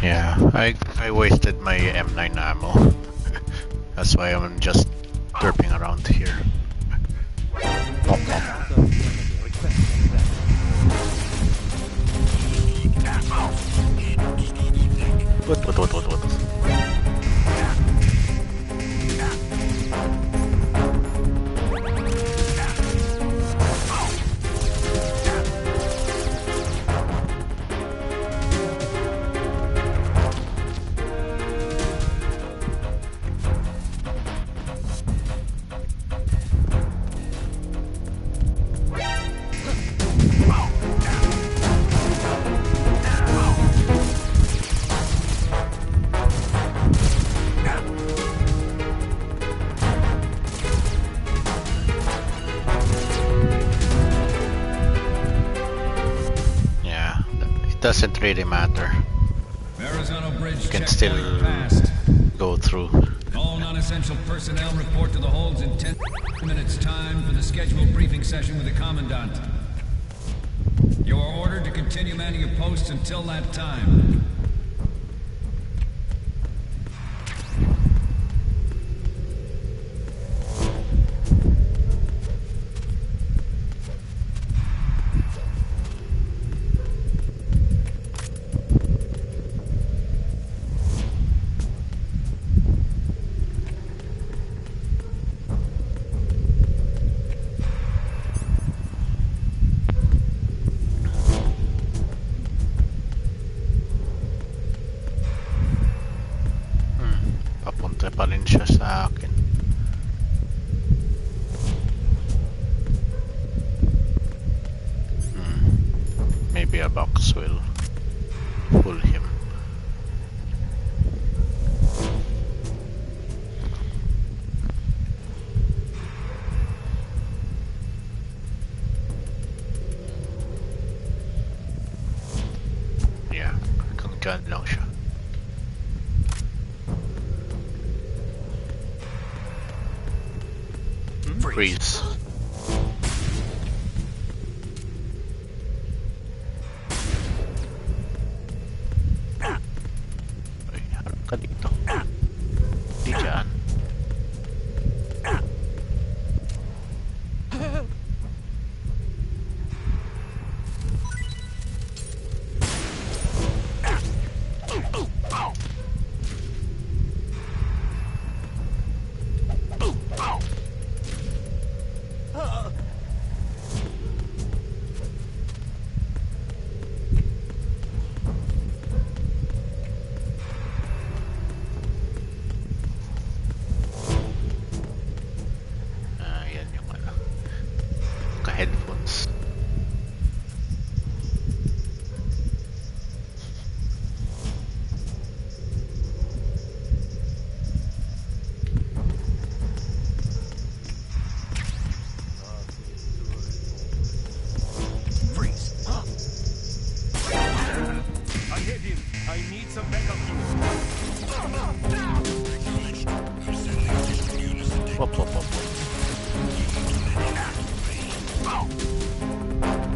Yeah, I wasted my M9 ammo. That's why I'm just derping around here. What? Doesn't really matter. You can still go through. All non-essential personnel report to the holds in 10 minutes time for the scheduled briefing session with the Commandant. You are ordered to continue manning your posts until that time. pull him. Yeah, hanggang dyan lang siya. Freeze. Ay, harap ka dito. Di dyan. Yan yung ano. Ka-headphones. Freeze. I hit him. I need some backup. Wop, wop, wop.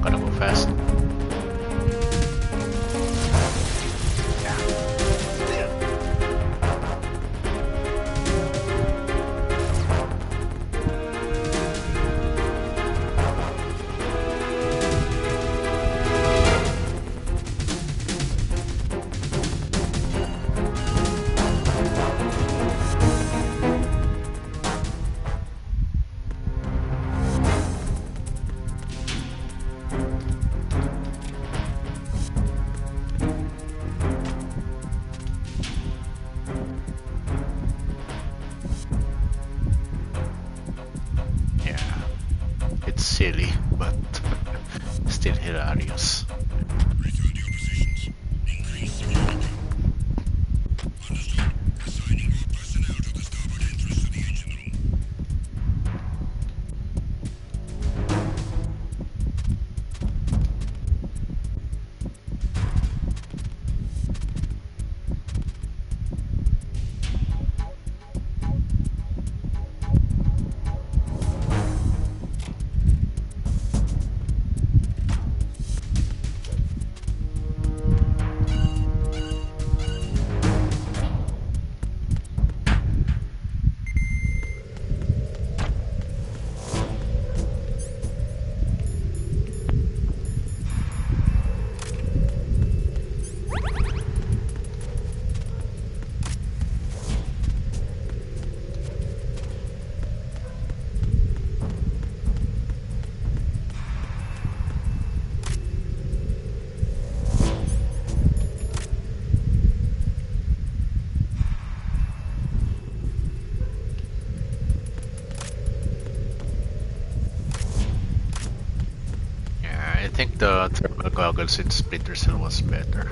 Gotta go fast. Yeah, it's silly, but still hilarious. Return to your positions. Increase security. Understood. Assigning more personnel to the starboard entrance to the engine room. Yeah, I think the thermal goggles in Splinter Cell was better.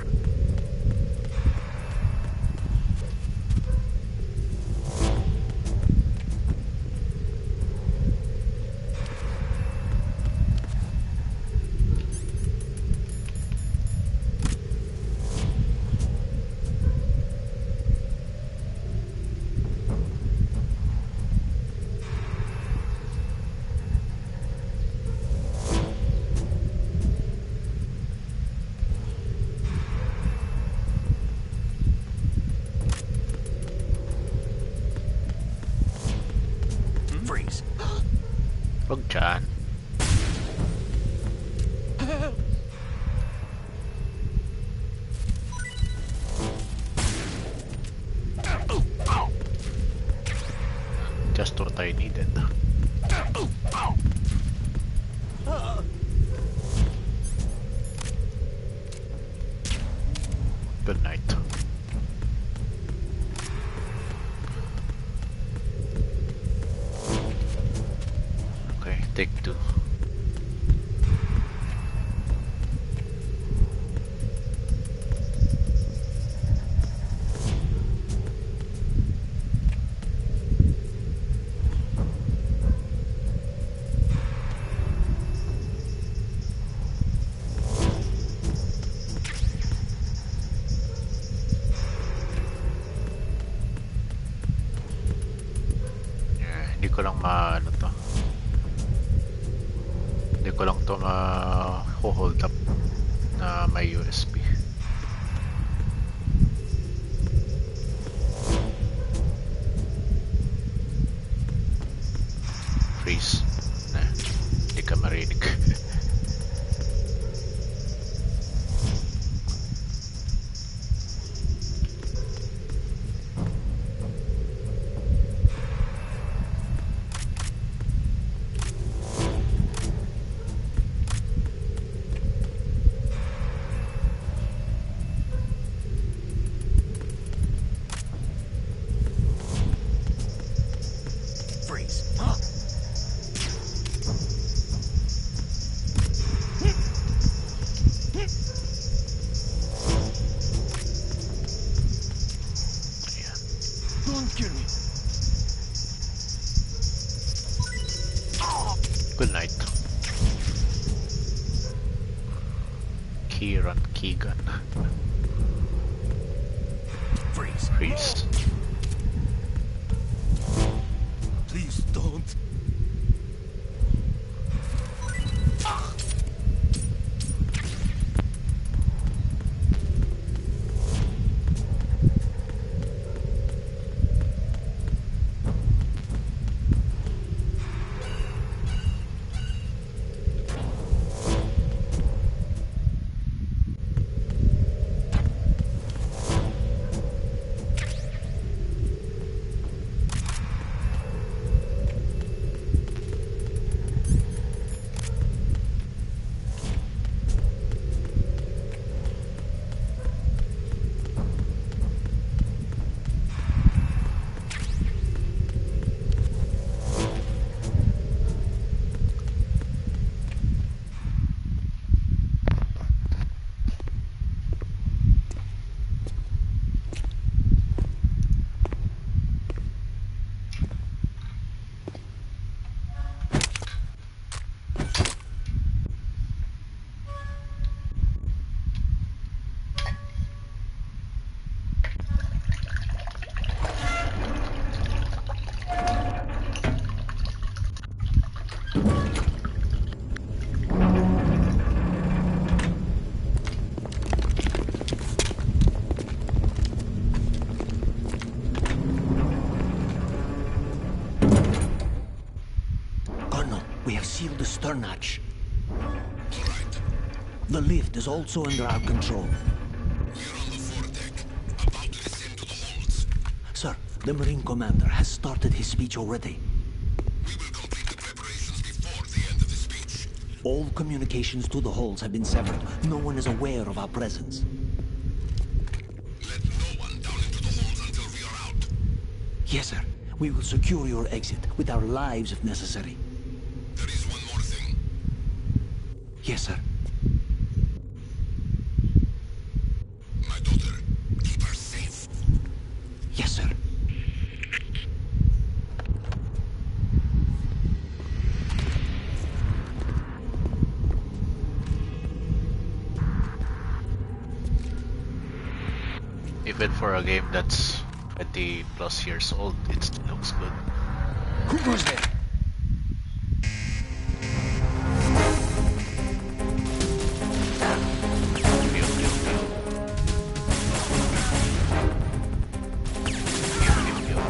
Freeze. Wag dyan. Just what I needed. Good night. Okay, take two. Hindi ko lang ano to. Hindi ko lang to hold up na may USB. Freeze. Nah, hindi ka marinig. Freeze. Don't kill me. Good night. Kieran Keegan. Freeze. Freeze. Please don't. We have sealed the stern hatch. All right. The lift is also under our control. We're on the foredeck, about to descend to the holds. Sir, the Marine Commander has started his speech already. We will complete the preparations before the end of the speech. All communications to the holds have been severed. No one is aware of our presence. Let no one down into the holds until we are out. Yes, sir. We will secure your exit with our lives if necessary. There is one more thing. Yes, sir. My daughter, keep her safe. Yes, sir. Even for a game that's 20 plus years old, it still looks good. Who goes there? Pew, pew, pew. Pew, pew, pew.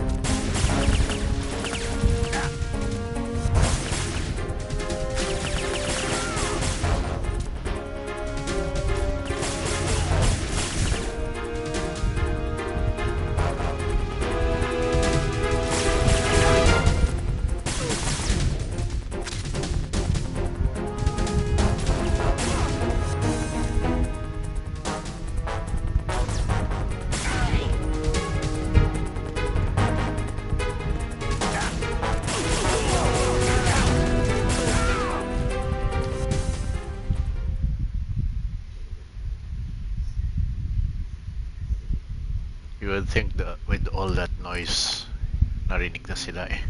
You would think that with all that noise, narinig na sila eh.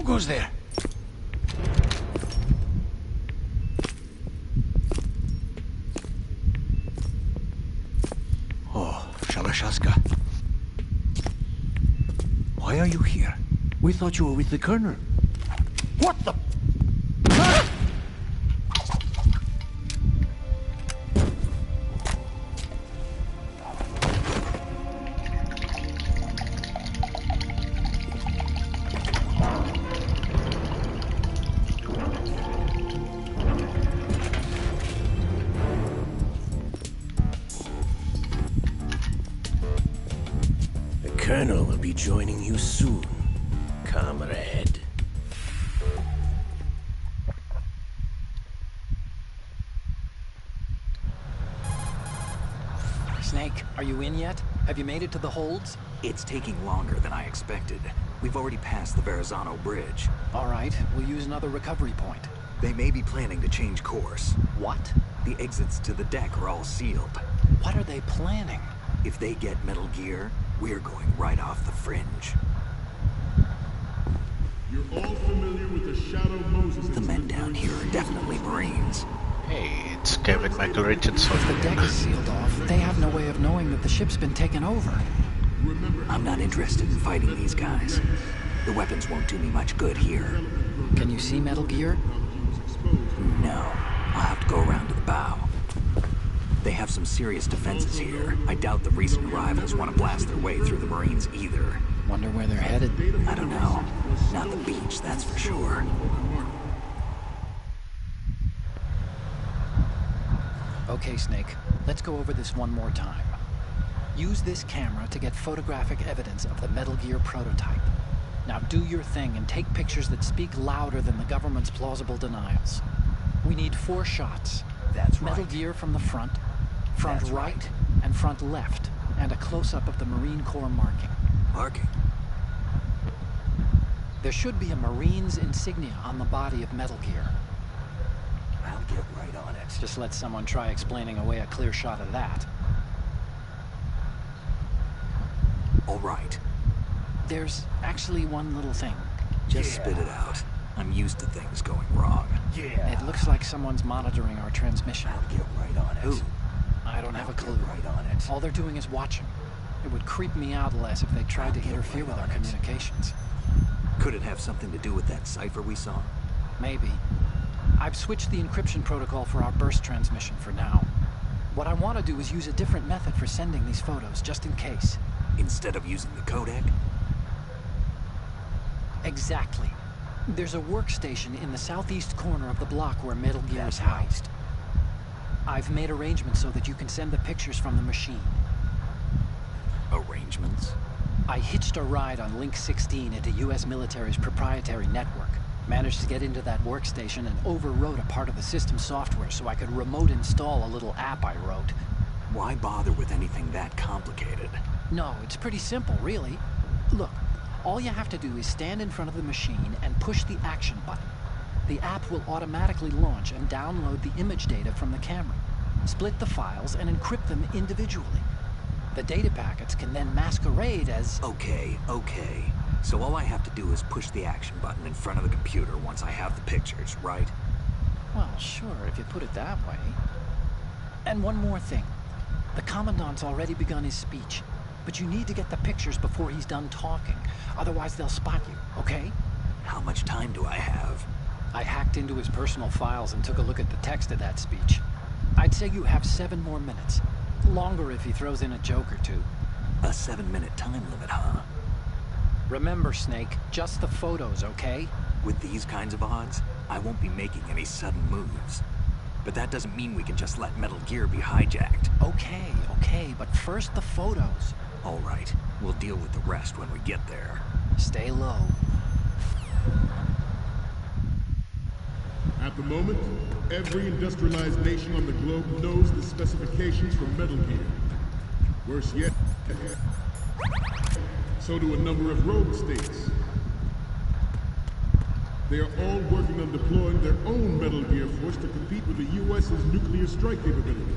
goes there? Oh, Shalashaska. Why are you here? We thought you were with the Colonel. What the... The Colonel will be joining you soon, comrade. Snake, are you in yet? Have you made it to the holds? It's taking longer than I expected. We've already passed the Verrazano Bridge. All right, we'll use another recovery point. They may be planning to change course. What? The exits to the deck are all sealed. What are they planning? If they get Metal Gear, we're going right off the fringe. You're all familiar with the Shadow Moses. The men down here are definitely Marines. Hey, it's Kevin Michael Richardson. The deck is sealed off. They have no way of knowing that the ship's been taken over. I'm not interested in fighting these guys. The weapons won't do me much good here. Can you see Metal Gear? No, I'll have to go around to the bow. They have some serious defenses here. I doubt the recent arrivals want to blast their way through the Marines either. Wonder where they're headed. I don't know. Not the beach, that's for sure. Okay, Snake, let's go over this one more time. Use this camera to get photographic evidence of the Metal Gear prototype. Now do your thing and take pictures that speak louder than the government's plausible denials. We need 4 shots. That's Metal right. Gear from the front That's right, right. and front left, and a close-up of the Marine Corps marking. Marking? There should be a Marine's insignia on the body of Metal Gear. I'll get right on it. Just let someone try explaining away a clear shot of that. All right. There's actually one little thing. Just spit it out. I'm used to things going wrong. It looks like someone's monitoring our transmission. I'll get right on it. Who? I don't have a Get clue. right on it. All they're doing is watching. It would creep me out less if they tried to interfere with our communications. Could it have something to do with that cipher we saw? Maybe. I've switched the encryption protocol for our burst transmission for now. What I want to do is use a different method for sending these photos, just in case. Instead of using the codec? Exactly. There's a workstation in the southeast corner of the block where Metal Gear is housed. I've made arrangements so that you can send the pictures from the machine. Arrangements? I hitched a ride on Link 16 into U.S. military's proprietary network. Managed to get into that workstation and overwrote a part of the system software so I could remote install a little app I wrote. Why bother with anything that complicated? No, it's pretty simple, really. Look, all you have to do is stand in front of the machine and push the action button. The app will automatically launch and download the image data from the camera, split the files, and encrypt them individually. The data packets can then masquerade as... Okay. So all I have to do is push the action button in front of the computer once I have the pictures, right? Well, sure, if you put it that way. And one more thing. The Commandant's already begun his speech, but you need to get the pictures before he's done talking. Otherwise, they'll spot you, okay? How much time do I have? I hacked into his personal files and took a look at the text of that speech. I'd say you have 7 more minutes. Longer if he throws in a joke or two. A 7-minute time limit, huh? Remember, Snake, just the photos, okay? With these kinds of odds, I won't be making any sudden moves. But that doesn't mean we can just let Metal Gear be hijacked. Okay, but first the photos. All right, we'll deal with the rest when we get there. Stay low. At the moment, every industrialized nation on the globe knows the specifications for Metal Gear. Worse yet, so do a number of rogue states. They are all working on deploying their own Metal Gear force to compete with the U.S.'s nuclear strike capability.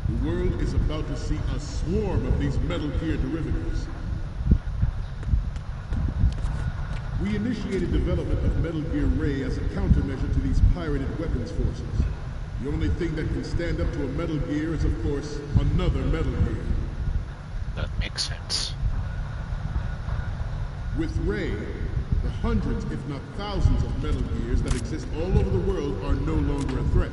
The world is about to see a swarm of these Metal Gear derivatives. We initiated development of Metal Gear Ray as a countermeasure to these pirated weapons forces. The only thing that can stand up to a Metal Gear is, of course, another Metal Gear. That makes sense. With Ray, the hundreds, if not thousands, of Metal Gears that exist all over the world are no longer a threat.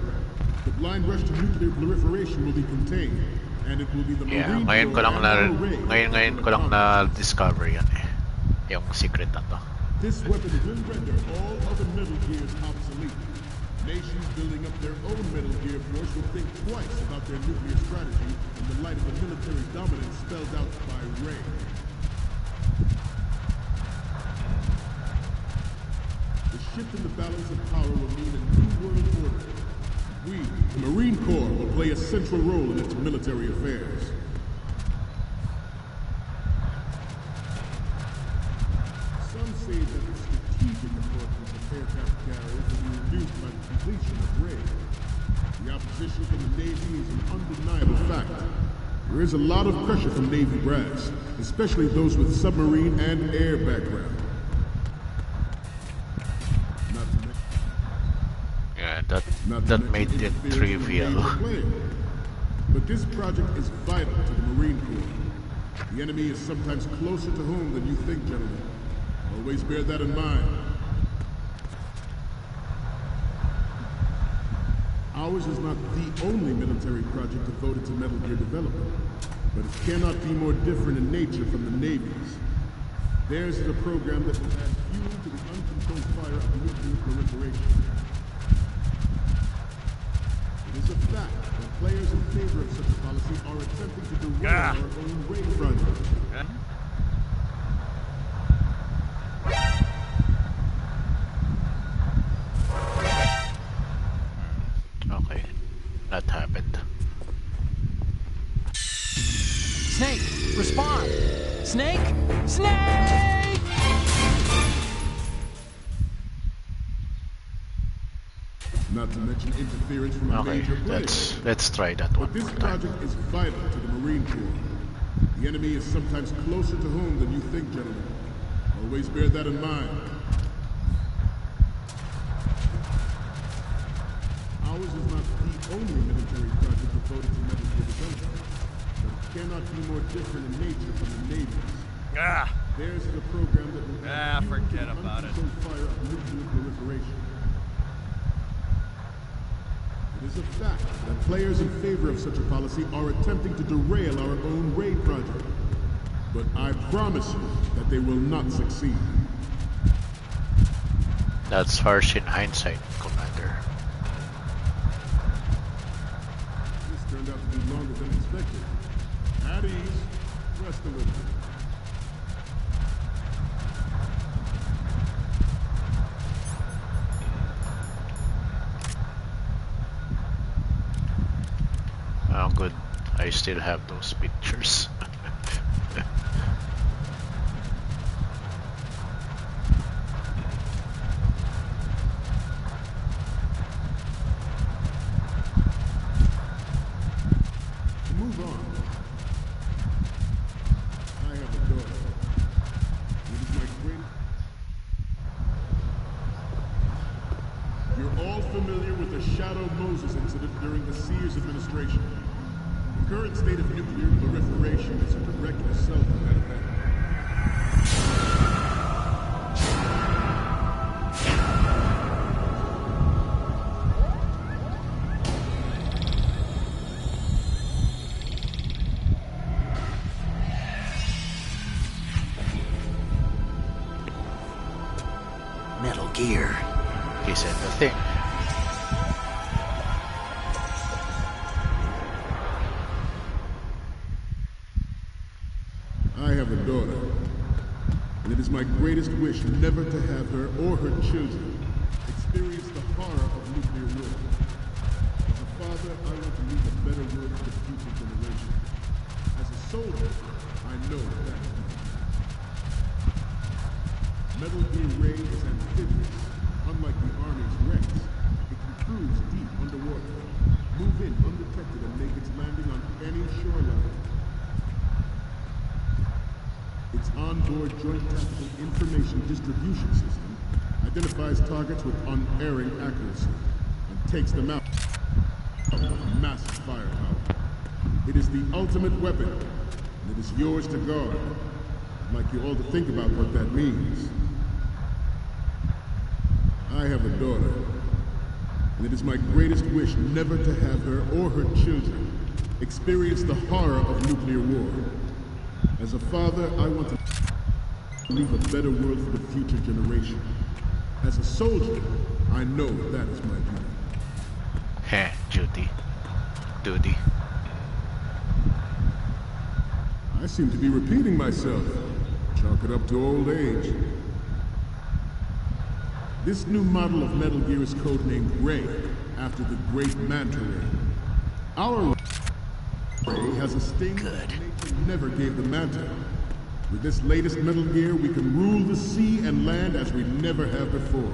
The blind rush to nuclear proliferation will be contained, and it will be the Yeah, Marine Corps and our Ray ngayon ko lang na-discover yan eh. Yung secret na to. This weapon will render all other Metal Gears obsolete. Nations building up their own Metal Gear force will think twice about their nuclear strategy in the light of the military dominance spelled out by Ray. The shift in the balance of power will mean a new world order. We, the Marine Corps, will play a central role in its military affairs. Some say that the strategic importance of aircraft carriers will be reduced by the completion of Ray. The opposition from the Navy is an undeniable fact. There is a lot of pressure from Navy brass, especially those with submarine and air background. That made it trivial. But this project is vital to the Marine Corps. The enemy is sometimes closer to home than you think, gentlemen. Always bear that in mind. Ours is not the only military project devoted to Metal Gear development, but it cannot be more different in nature from the Navy's. Theirs is a program that will add fuel to the uncontrolled fire of nuclear proliferation. It is a fact that players in favor of such a policy are attempting to derail our own Ray project. Okay, that happened. Snake, respond! Snake! Snake! Not to mention interference from a Okay, major player. let's try that one But this more time. project is vital to the Marine Corps. The enemy is sometimes closer to home than you think, gentlemen. Always bear that in mind. Ours is not the only military project devoted to Metal Gear development, but it cannot be more different in nature from the Navy's. Theirs is a program that will add fuel to forget the about it. uncontrolled fire of nuclear proliferation. It is a fact that players in favor of such a policy are attempting to derail our own Ray project. But I promise you that they will not succeed. That's harsh in hindsight, Commander. This turned out to be longer than expected. At ease, rest a little. Oh good, I still have those pictures. To move on, I have a daughter. It is my great... You're all familiar with the Shadow Moses incident during the Sears administration. The current state of nuclear proliferation is a direct result of that event. Metal Gear. He said the thing. I have a daughter, and it is my greatest wish never to have her or her children experience the horror of nuclear war. As a father, I want to leave a better world for the future generation. As a soldier, I know that. Metal Gear Ray is amphibious. Unlike the Army's Rex, it can cruise deep underwater, move in undetected, and make its landing on any shoreline. Its onboard joint tactical information distribution system identifies targets with unerring accuracy and takes them out with massive firepower. It is the ultimate weapon, and it is yours to guard. I'd like you all to think about what that means. I have a daughter, and it is my greatest wish never to have her or her children experience the horror of nuclear war. As a father, I want to leave a better world for the future generation. As a soldier, I know that is my duty. Heh, duty. I seem to be repeating myself. Chalk it up to old age. This new model of Metal Gear is codenamed Ray, after the great Manta Ray. Our Ray has a sting that nature never gave the Manta. With this latest Metal Gear, we can rule the sea and land as we never have before.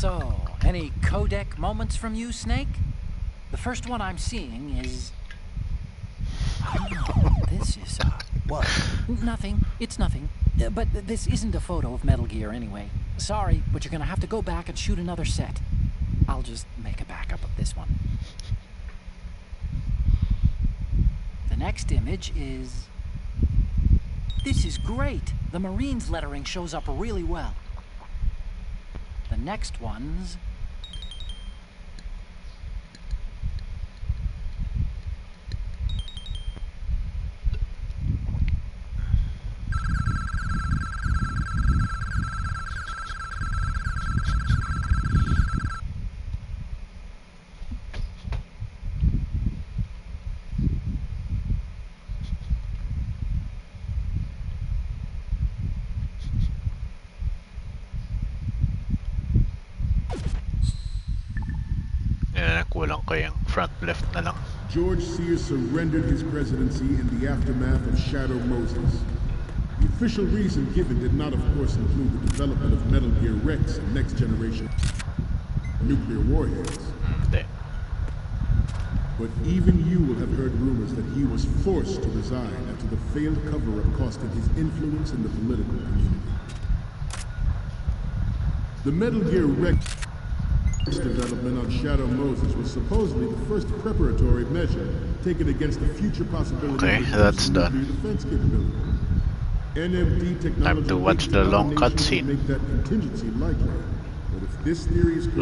So, any codec moments from you, Snake? The first one I'm seeing is... Oh, this is, what? Nothing. It's nothing. But this isn't a photo of Metal Gear anyway. Sorry, but you're gonna have to go back and shoot another set. I'll just make a backup of this one. The next image is... This is great! The Marines lettering shows up really well. The next one's... Kulang ko yung front left na lang. George Sears surrendered his presidency in the aftermath of Shadow Moses. The official reason given did not, of course, include the development of Metal Gear Rex and next generation nuclear warheads. Hindi. But even you will have heard rumors that he was forced to resign after the failed cover-up costed his influence in the political community. The Metal Gear Rex development on Shadow Moses was supposedly the first preparatory measure taken against the future possibility of that's nuclear done. defense capability. NMD technology Time to watch the long cutscene. make that contingency likely. But if this theory is correct,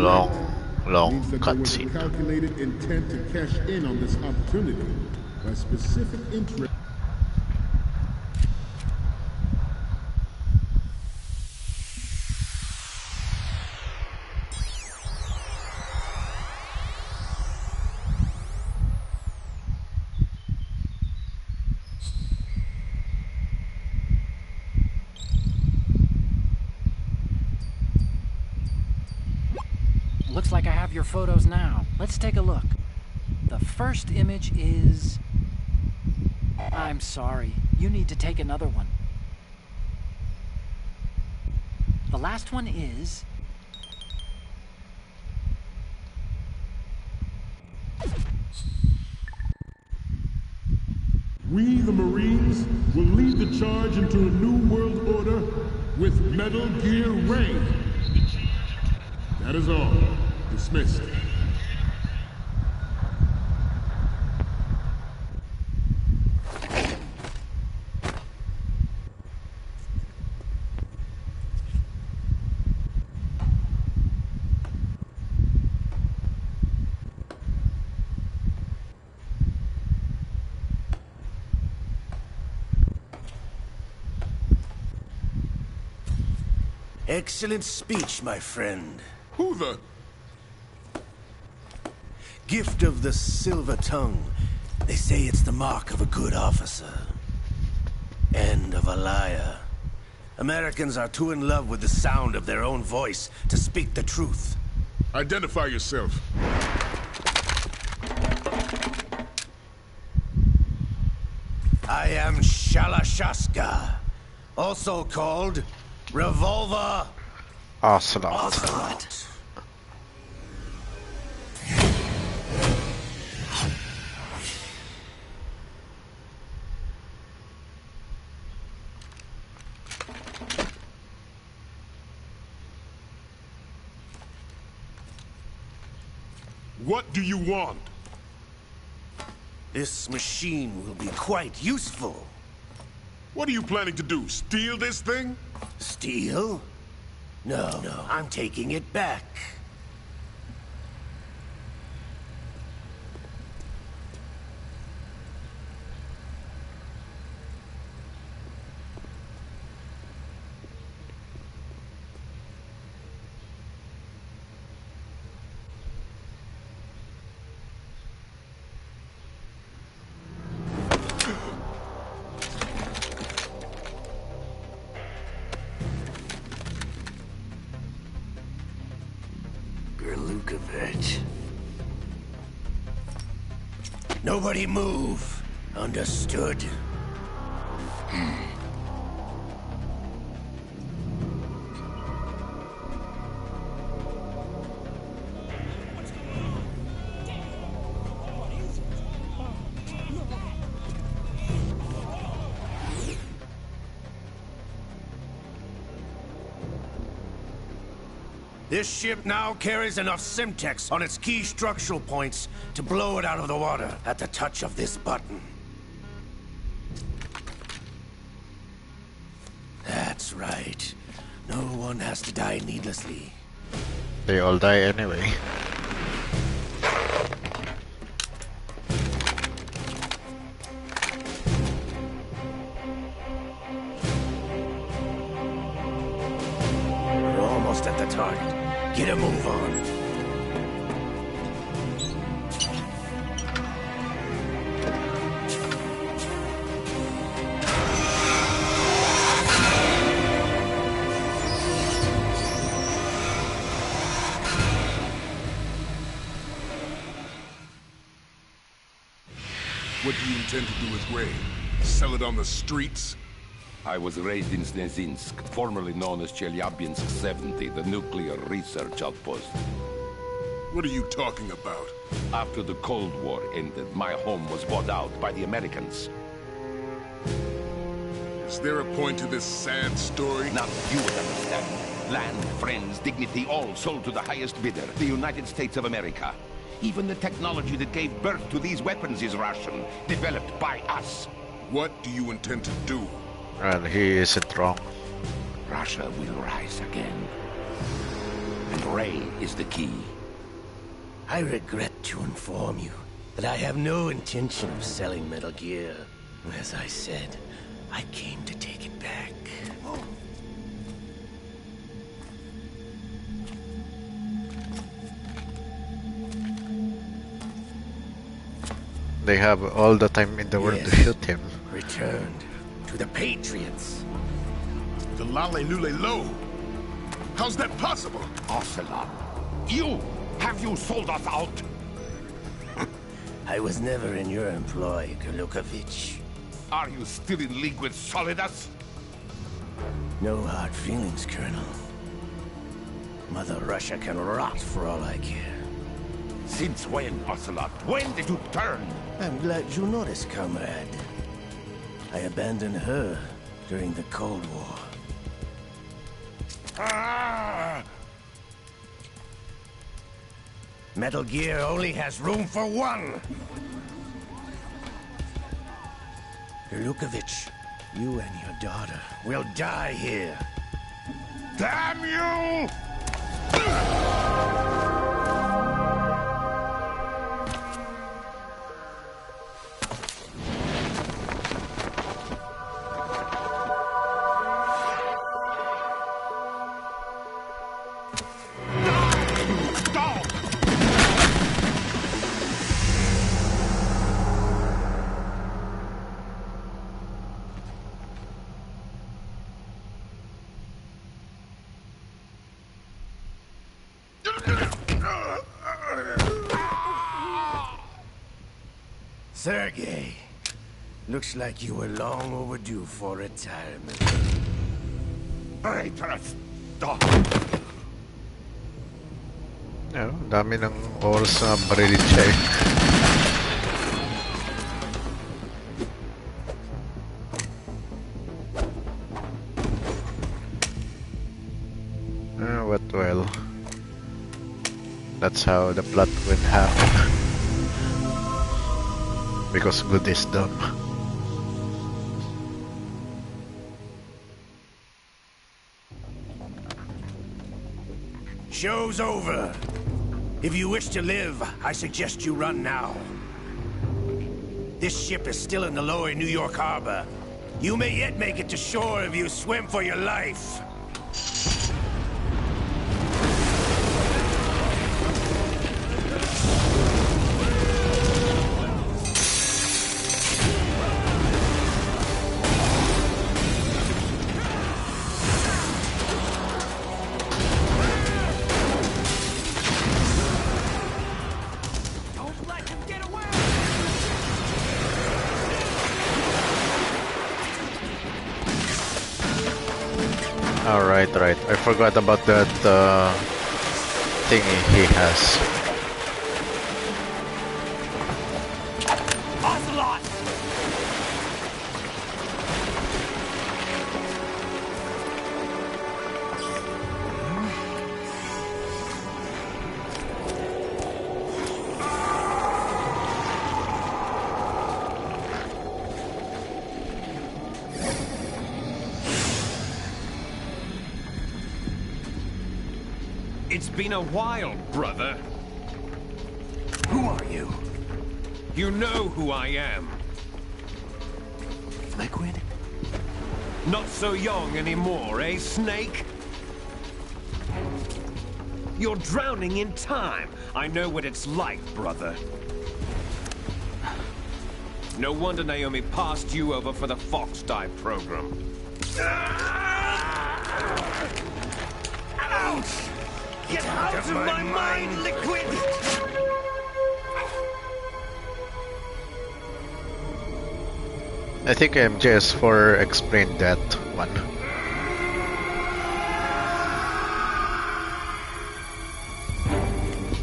Long it means that there was a cutscene. calculated intent to cash in on this opportunity by specific interest. Looks like I have your photos now. Let's take a look. The first image is... I'm sorry. You need to take another one. The last one is... We, the Marines, will lead the charge into a new world order with Metal Gear Ray. That is all. Dismissed. Excellent speech, my friend. Who the... Gift of the silver tongue. They say it's the mark of a good officer. And of a liar. Americans are too in love with the sound of their own voice to speak the truth. Identify yourself. I am Shalashaska, also called Revolver Ocelot. Ocelot. What do you want? This machine will be quite useful. What are you planning to do? Steal this thing? Steal? No, I'm taking it back. Nobody move. Understood? This ship now carries enough Simtex on its key structural points to blow it out of the water at the touch of this button. That's right. No one has to die needlessly. They all die anyway. We're almost at the target. Get a move on. What do you intend to do with Ray? Sell it on the streets? I was raised in Snezinsk, formerly known as Chelyabinsk 70, the nuclear research outpost. What are you talking about? After the Cold War ended, my home was bought out by the Americans. Is there a point to this sad story? Now you would understand. Land, friends, dignity, all sold to the highest bidder, the United States of America. Even the technology that gave birth to these weapons is Russian, developed by us. What do you intend to do? And he isn't wrong. Russia will rise again. And Ray is the key. I regret to inform you that I have no intention of selling Metal Gear. As I said, I came to take it back. They have all the time in the world to Yes. shoot him. Returned to the Patriots. The Lale Lule Lo? How's that possible? Ocelot, have you sold us out? I was never in your employ, Golukovich. Are you still in league with Solidus? No hard feelings, Colonel. Mother Russia can rot for all I care. Since when, Ocelot? When did you turn? I'm glad you noticed, comrade. I abandoned her during the Cold War. Ah! Metal Gear only has room for one! Golukovich, you and your daughter will die here. Damn you! Sergei, looks like you were long overdue for retirement. Traitors! Stop! Dami ng oras na barilin siya eh. But well, that's how the plot would happen. Because good is dumb. Show's over. If you wish to live, I suggest you run now. This ship is still in the lower New York harbor. You may yet make it to shore if you swim for your life. Right. I forgot about that thingy he has. It's been a while, brother. Who are you? You know who I am. Liquid? Not so young anymore, eh, Snake? You're drowning in time. I know what it's like, brother. No wonder Naomi passed you over for the Fox Dive program. Ouch! Get out of my mind, Liquid! I think MGS4 explained that one.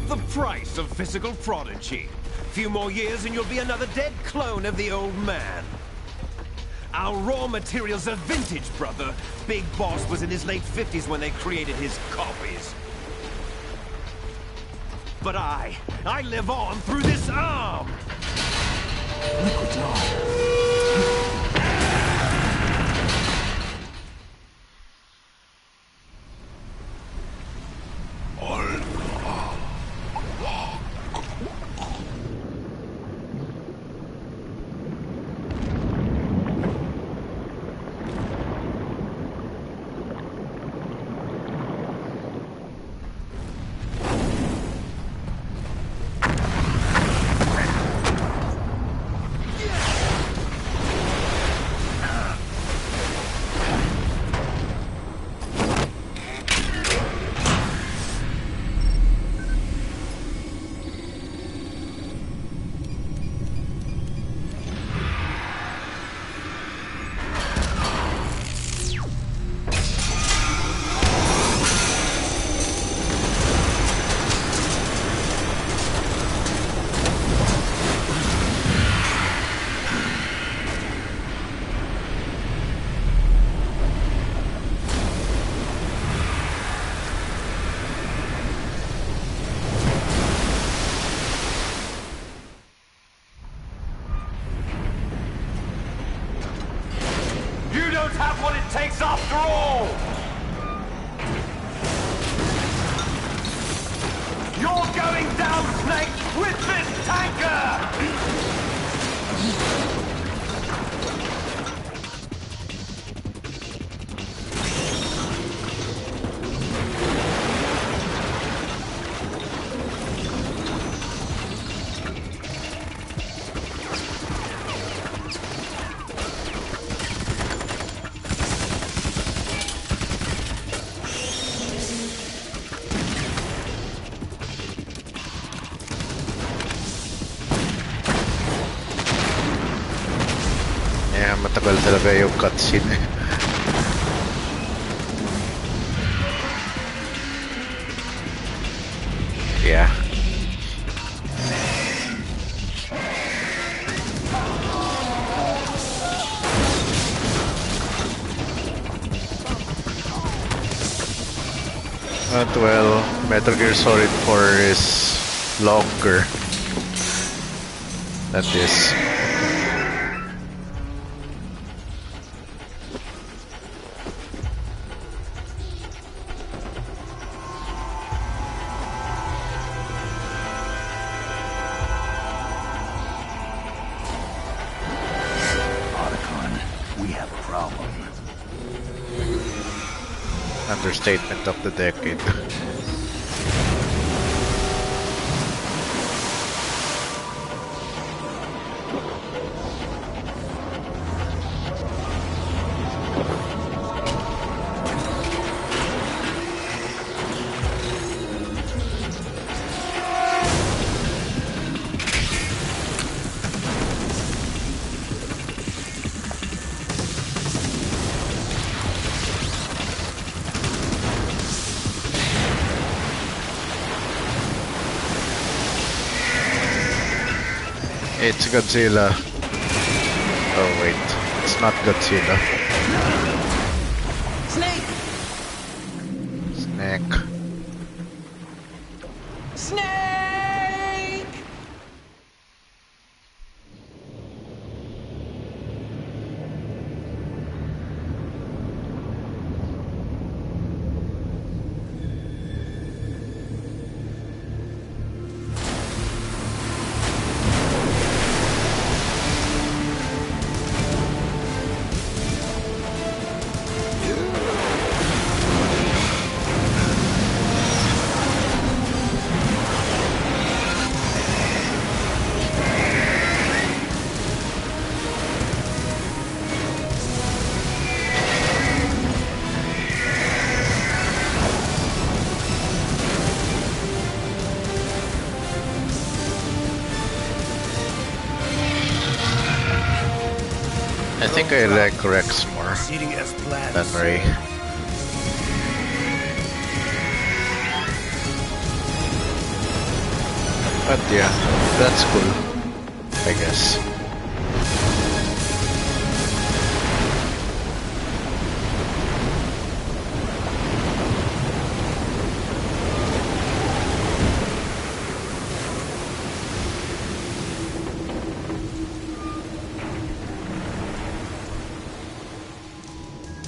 The price of physical prodigy. Few more years and you'll be another dead clone of the old man. Our raw materials are vintage, brother. Big Boss was in his late 50s when they created his copies. But I live on through this arm! Liquid's arm. Have what it takes after all! You're going down, Snake, with this tanker! matagal talaga yung cutscene eh. Yeah. But well, Metal Gear Solid 4 is longer than this. Understatement of the decade. It's Godzilla. Oh wait, it's not Godzilla. Snake! Snake. Snake! I think I like Rex more than Ray. But yeah, that's cool, I guess.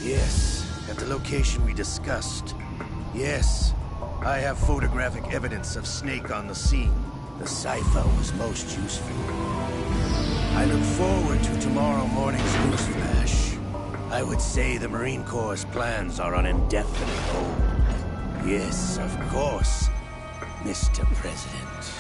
Yes, at the location we discussed. Yes, I have photographic evidence of Snake on the scene. The cipher was most useful. I look forward to tomorrow morning's news flash. I would say the Marine Corps' plans are on indefinite hold. Yes, of course, Mr. President.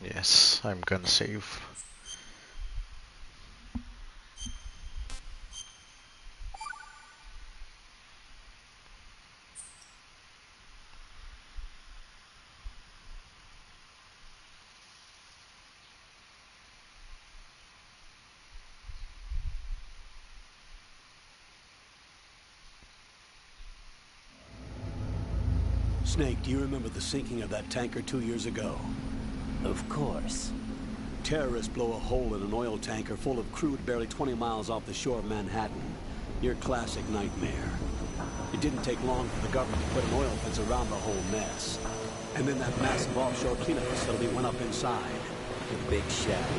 Yes, I'm gonna save. Snake, do you remember the sinking of that tanker 2 years ago? Of course. Terrorists blow a hole in an oil tanker full of crude barely 20 miles off the shore of Manhattan. Your classic nightmare. It didn't take long for the government to put an oil fence around the whole mess. And then that massive offshore cleanup facility went up inside. The big shack.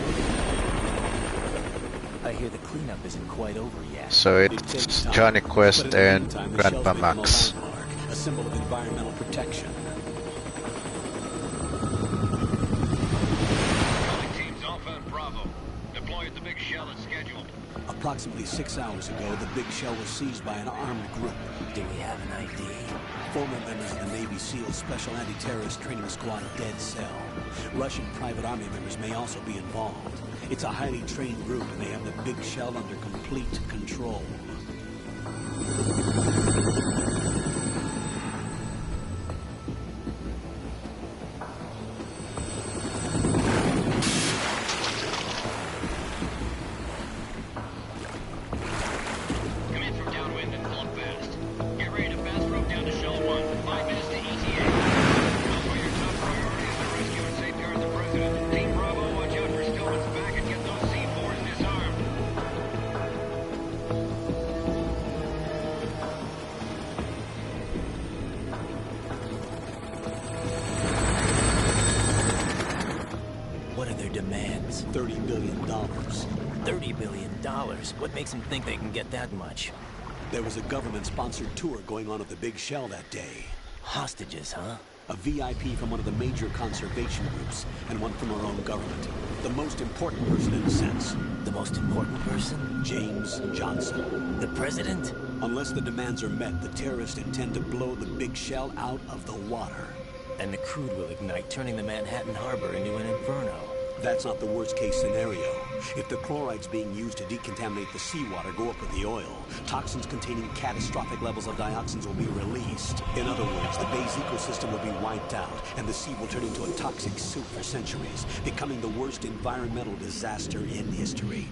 I hear the cleanup isn't quite over yet. So it's Johnny Quest and Grandpa Max. A symbol of environmental protection. Teams Alpha and Bravo. Deploy at the big shell as scheduled. A Approximately 6 hours ago, the Big Shell was seized by an armed group. Do we have an ID? Former members of the Navy SEAL Special Anti-Terrorist Training Squad Dead Cell. Russian private army members may also be involved. It's a highly trained group, and they have the Big Shell under complete control. Demands. $30 billion. $30 billion? What makes them think they can get that much? There was a government-sponsored tour going on at the Big Shell that day. Hostages, huh? A VIP from one of the major conservation groups, and one from our own government. The most important person in a sense. The most important person? James Johnson. The president? Unless the demands are met, the terrorists intend to blow the Big Shell out of the water. And the crude will ignite, turning the Manhattan Harbor into an inferno. That's not the worst-case scenario. If the chlorides being used to decontaminate the seawater go up with the oil, toxins containing catastrophic levels of dioxins will be released. In other words, the bay's ecosystem will be wiped out, and the sea will turn into a toxic soup for centuries, becoming the worst environmental disaster in history.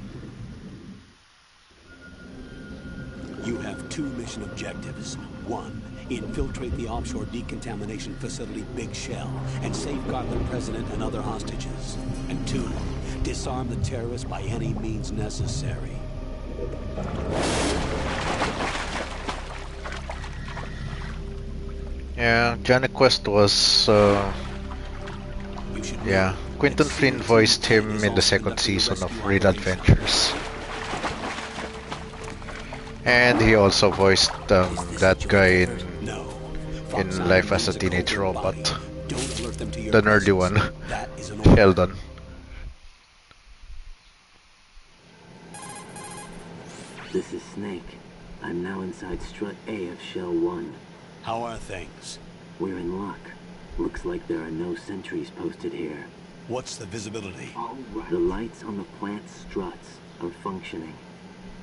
You have 2 mission objectives. 1, infiltrate the offshore decontamination facility Big Shell and safeguard the president and other hostages. And 2, disarm the terrorists by any means necessary. Yeah, Johnny Quest was Quentin Flynn voiced him in the 2nd season of Real Adventures. And he also voiced that guy in Life as a Teenage Robot. The nerdy one, Sheldon. This is Snake. I'm now inside Strut A of Shell 1. How are things? We're in luck. Looks like there are no sentries posted here. What's the visibility? The lights on the plant struts are functioning.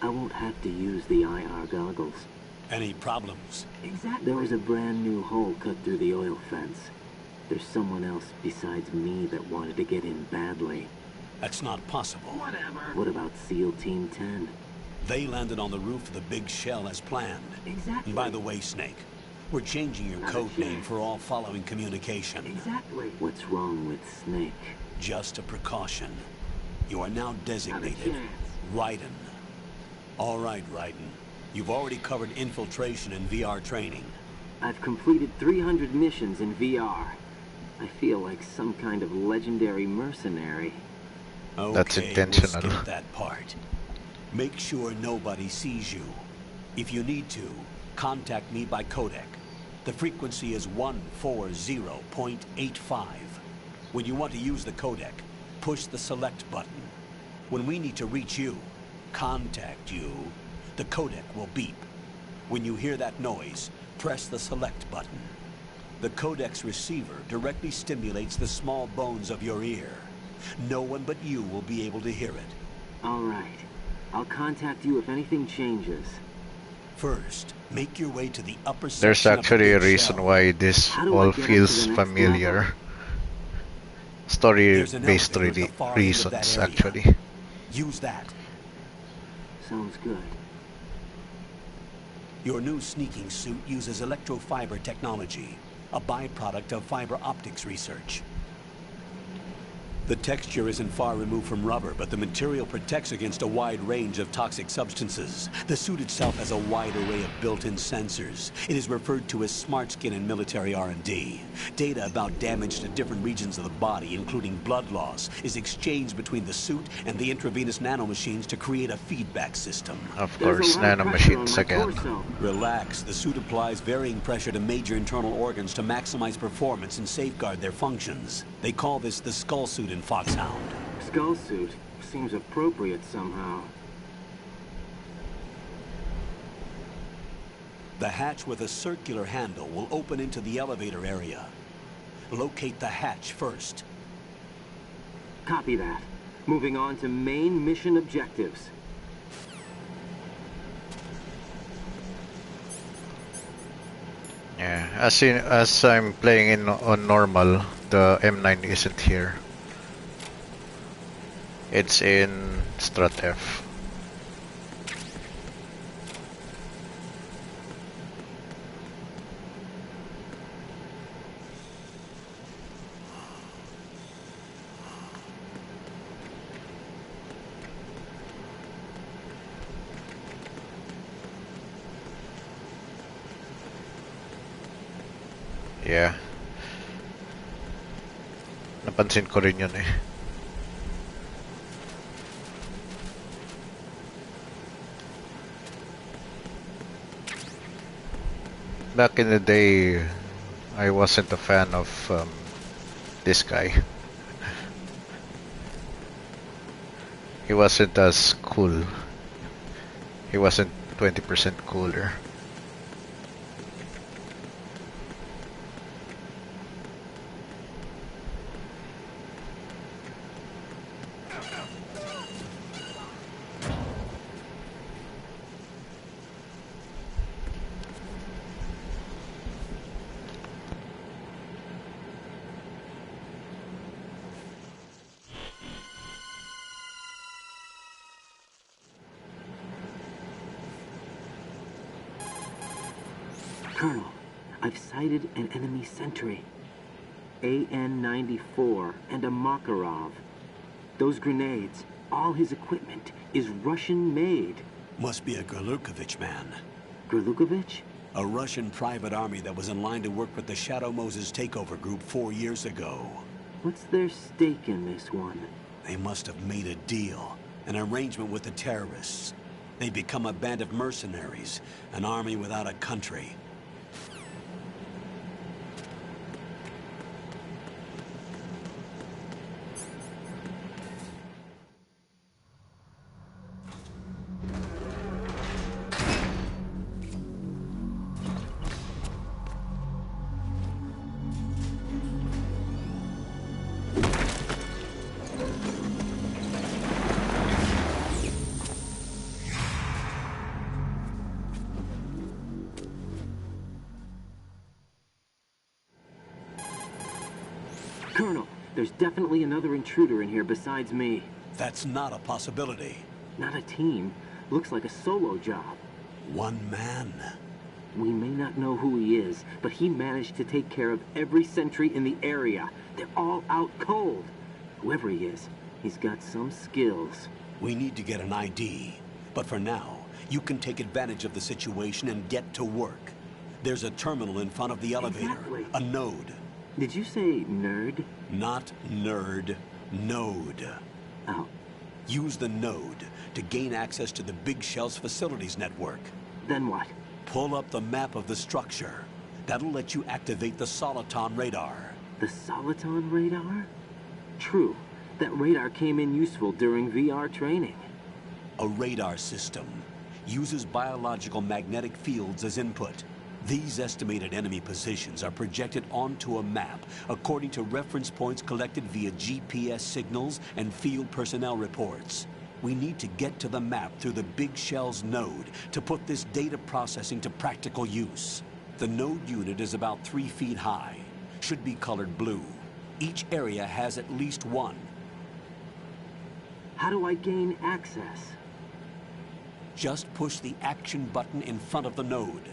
I won't have to use the IR goggles. Any problems? Exactly. There was a brand new hole cut through the oil fence. There's someone else besides me that wanted to get in badly. That's not possible. Whatever. What about SEAL Team 10? They landed on the roof of the Big Shell as planned. Exactly. And by the way, Snake, we're changing your code name for all following communication. Exactly. What's wrong with Snake? Just a precaution. You are now designated Raiden. All right, Raiden. You've already covered infiltration and VR training. I've completed 300 missions in VR. I feel like some kind of legendary mercenary. Okay, that's intentional. We'll skip that part. Make sure nobody sees you. If you need to, contact me by codec. The frequency is 140.85. When you want to use the codec, push the select button. When we need to reach you, contact you, the codec will beep. When you hear that noise, press the select button. The codec's receiver directly stimulates the small bones of your ear. No one but you will be able to hear it. All right. I'll contact you if anything changes. First, make your way to the upper section. There's actually a of the reason shell. why this all feels familiar. Story-based reasons, actually. Use that. Sounds good. Your new sneaking suit uses electrofiber technology, a byproduct of fiber optics research. The texture isn't far removed from rubber, but the material protects against a wide range of toxic substances. The suit itself has a wide array of built-in sensors. It is referred to as smart skin in military R&D. Data about damage to different regions of the body, including blood loss, is exchanged between the suit and the intravenous nanomachines to create a feedback system. Of course, nanomachines again. Relax. The suit applies varying pressure to major internal organs to maximize performance and safeguard their functions. They call this the skull suit in Foxhound. Skull suit seems appropriate somehow. The hatch with a circular handle will open into the elevator area. Locate the hatch first. Copy that. Moving on to main mission objectives. Yeah, as I'm playing in on normal, the M9 isn't here. It's in Strat F. Yeah. Napansin ko rin yun eh. Back in the day, I wasn't a fan of this guy. He wasn't as cool. He wasn't 20% cooler. Colonel, I've sighted an enemy sentry. AN-94 and a Makarov. Those grenades, all his equipment, is Russian-made. Must be a Gerlukovich man. Gerlukovich? A Russian private army that was in line to work with the Shadow Moses takeover group 4 years ago. What's their stake in this one? They must have made a deal, an arrangement with the terrorists. They become a band of mercenaries, an army without a country. Colonel, there's definitely another intruder in here besides me. That's not a possibility. Not a team. Looks like a solo job. One man. We may not know who he is, but he managed to take care of every sentry in the area. They're all out cold. Whoever he is, he's got some skills. We need to get an ID. But for now, you can take advantage of the situation and get to work. There's a terminal in front of the elevator. Exactly. A node. Did you say nerd? Not nerd. Node. Oh. Use the node to gain access to the Big Shell's facilities network. Then what? Pull up the map of the structure. That'll let you activate the Soliton radar. The Soliton radar? True. That radar came in useful during VR training. A radar system uses biological magnetic fields as input. These estimated enemy positions are projected onto a map according to reference points collected via GPS signals and field personnel reports. We need to get to the map through the Big Shell's node to put this data processing to practical use. The node unit is about 3 feet high. Should be colored blue. Each area has at least one. How do I gain access? Just push the action button in front of the node.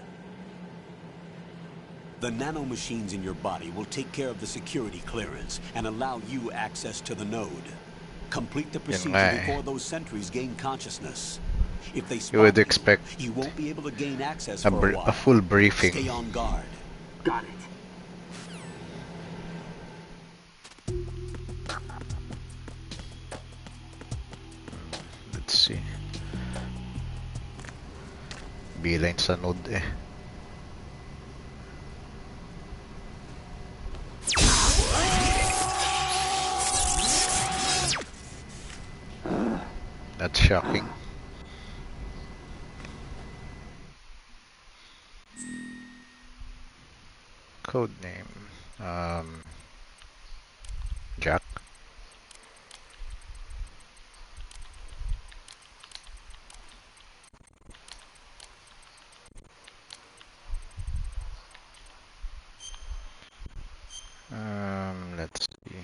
The nanomachines in your body will take care of the security clearance and allow you access to the node. Complete the procedure before those sentries gain consciousness. If they spot You would expect you won't be able to gain access for a while. a full briefing. Stay on guard. Got it. Let's see. B-line sa node eh. That's shocking. Code name. Jack. Let's see.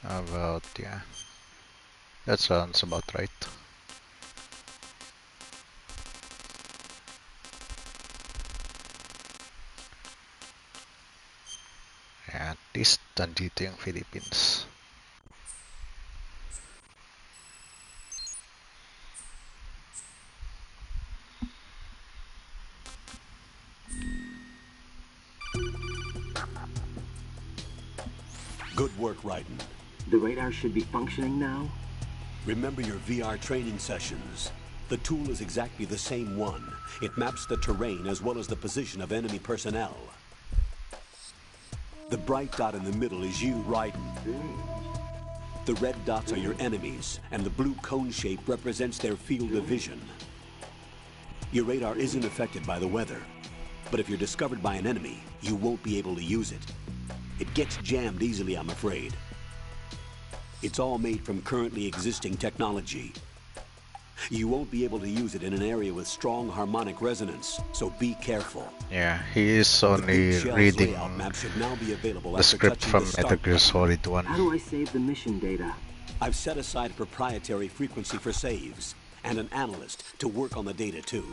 How about, yeah. That sounds about right. At least nandito yung Philippines. Good work, Raiden. The radar should be functioning now? Remember your VR training sessions. The tool is exactly the same one. It maps the terrain as well as the position of enemy personnel. The bright dot in the middle is you, Raiden. The red dots are your enemies, and the blue cone shape represents their field of vision. Your radar isn't affected by the weather, but if you're discovered by an enemy, you won't be able to use it. It gets jammed easily, I'm afraid. It's all made from currently existing technology. You won't be able to use it in an area with strong harmonic resonance, so be careful. Yeah, he is only reading the script from Metal Gear Solid 1. How do I save the mission data? I've set aside a proprietary frequency for saves, and an analyst to work on the data too.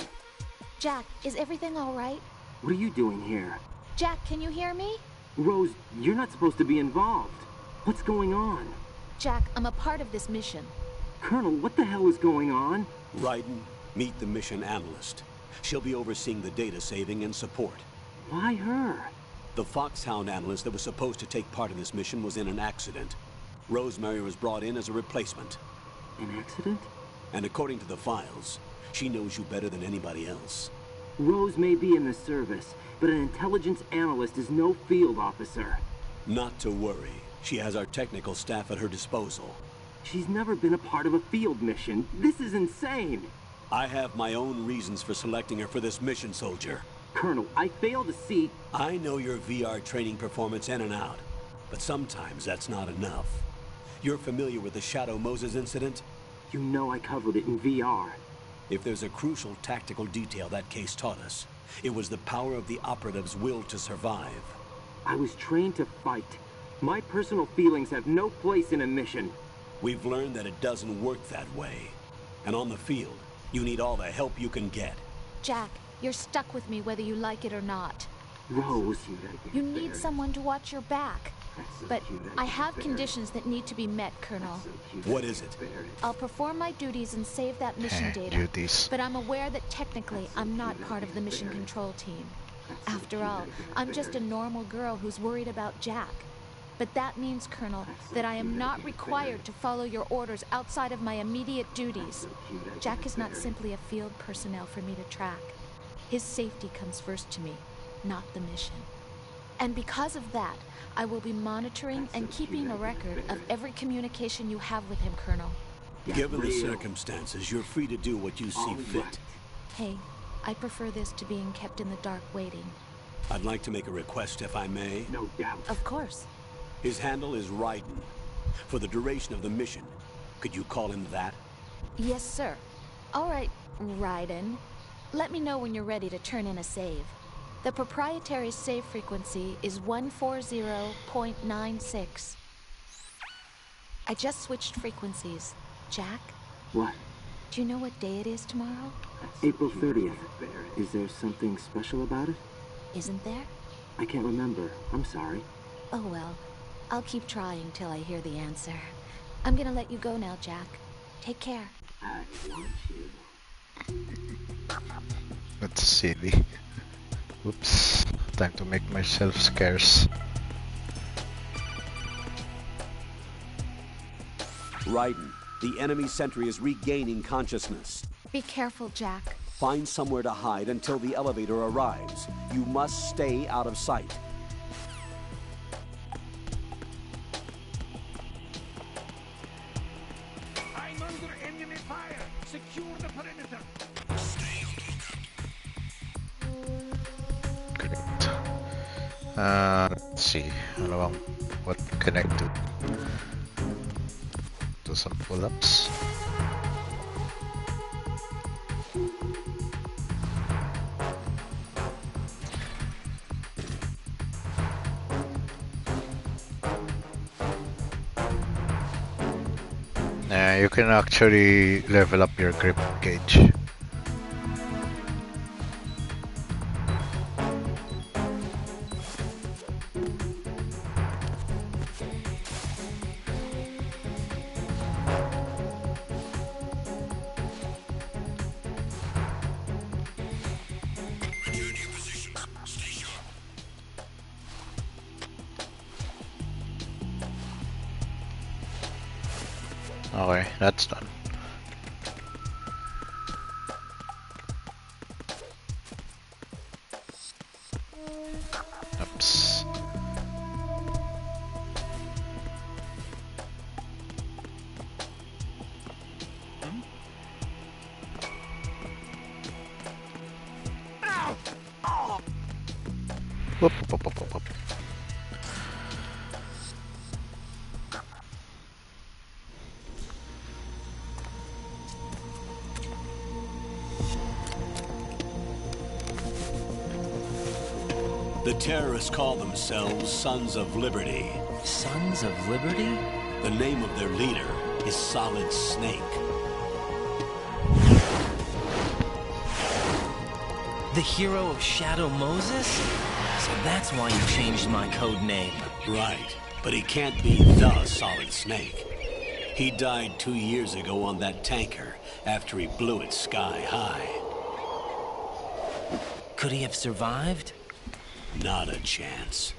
Jack, is everything all right? What are you doing here? Jack, can you hear me? Rose, you're not supposed to be involved. What's going on? Jack, I'm a part of this mission. Colonel, what the hell is going on? Raiden, meet the mission analyst. She'll be overseeing the data saving and support. Why her? The Foxhound analyst that was supposed to take part in this mission was in an accident. Rosemary was brought in as a replacement. An accident? And according to the files, she knows you better than anybody else. Rose may be in the service, but an intelligence analyst is no field officer. Not to worry. She has our technical staff at her disposal. She's never been a part of a field mission. This is insane. I have my own reasons for selecting her for this mission, soldier. Colonel, I fail to see... I know your VR training performance in and out, but sometimes that's not enough. You're familiar with the Shadow Moses incident? You know I covered it in VR. If there's a crucial tactical detail that case taught us, it was the power of the operative's will to survive. I was trained to fight. My personal feelings have no place in a mission. We've learned that it doesn't work that way. And on the field, you need all the help you can get. Jack, you're stuck with me whether you like it or not. Rose, you need someone to watch your back. But I have conditions that need to be met, Colonel. What is it? I'll perform my duties and save that mission data. Duties. But I'm aware that technically I'm not part of the mission control team. After all, I'm just a normal girl who's worried about Jack. But that means, Colonel, that I am not required to follow your orders outside of my immediate duties. Jack is not simply a field personnel for me to track. His safety comes first to me, not the mission. And because of that, I will be monitoring and keeping a record of every communication you have with him, Colonel. Given the circumstances, you're free to do what you see fit. Hey, I prefer this to being kept in the dark waiting. I'd like to make a request, if I may. No doubt. Of course. His handle is Raiden. For the duration of the mission, could you call him that? Yes, sir. All right, Raiden. Let me know when you're ready to turn in a save. The proprietary save frequency is 140.96. I just switched frequencies. Jack? What? Do you know what day it is tomorrow? April 30th. Is there something special about it? Isn't there? I can't remember. I'm sorry. Oh well. I'll keep trying till I hear the answer. I'm gonna let you go now, Jack. Take care. I want you. That's silly. Oops. Time to make myself scarce. Raiden, the enemy sentry is regaining consciousness. Be careful, Jack. Find somewhere to hide until the elevator arrives. You must stay out of sight. Great. Let's see. Ano bang what connected to some pull-ups? You can actually level up your grip gauge. Okay, that's done. Oops. Whoop, whoop, whoop, whoop, whoop. The terrorists call themselves Sons of Liberty. Sons of Liberty? The name of their leader is Solid Snake. The hero of Shadow Moses? So that's why you changed my code name. Right, but he can't be the Solid Snake. He died 2 years ago on that tanker after he blew it sky high. Could he have survived? Not a chance.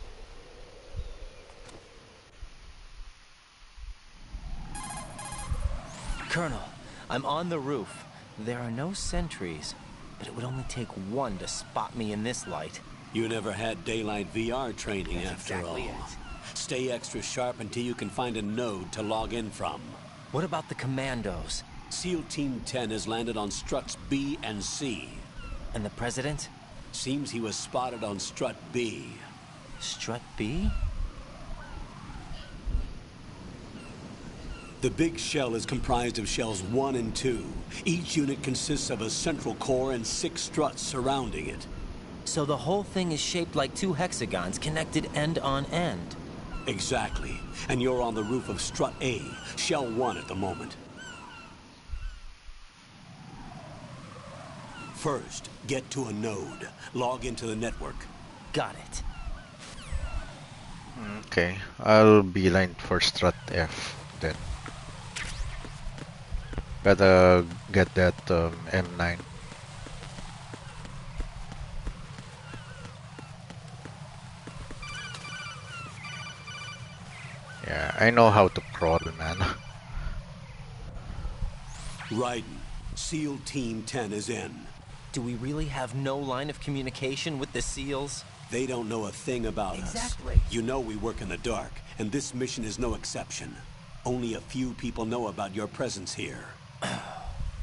Colonel, I'm on the roof. There are no sentries, but it would only take one to spot me in this light. You never had daylight VR training That's after all. exactly it. Stay extra sharp until you can find a node to log in from. What about the commandos? SEAL Team 10 has landed on struts B and C. And the president? Seems he was spotted on strut B. Strut B? The big shell is comprised of shells 1 and 2. Each unit consists of a central core and 6 struts surrounding it. So the whole thing is shaped like 2 hexagons connected end on end. Exactly. And you're on the roof of strut A, shell 1 at the moment. First, get to a node. Log into the network. Got it. Okay, I'll beeline for strut F then. Better get that M9. Yeah, I know how to crawl, man. Raiden, SEAL Team 10 is in. Do we really have no line of communication with the SEALs? They don't know a thing about Exactly. us. You know we work in the dark, and this mission is no exception. Only a few people know about your presence here.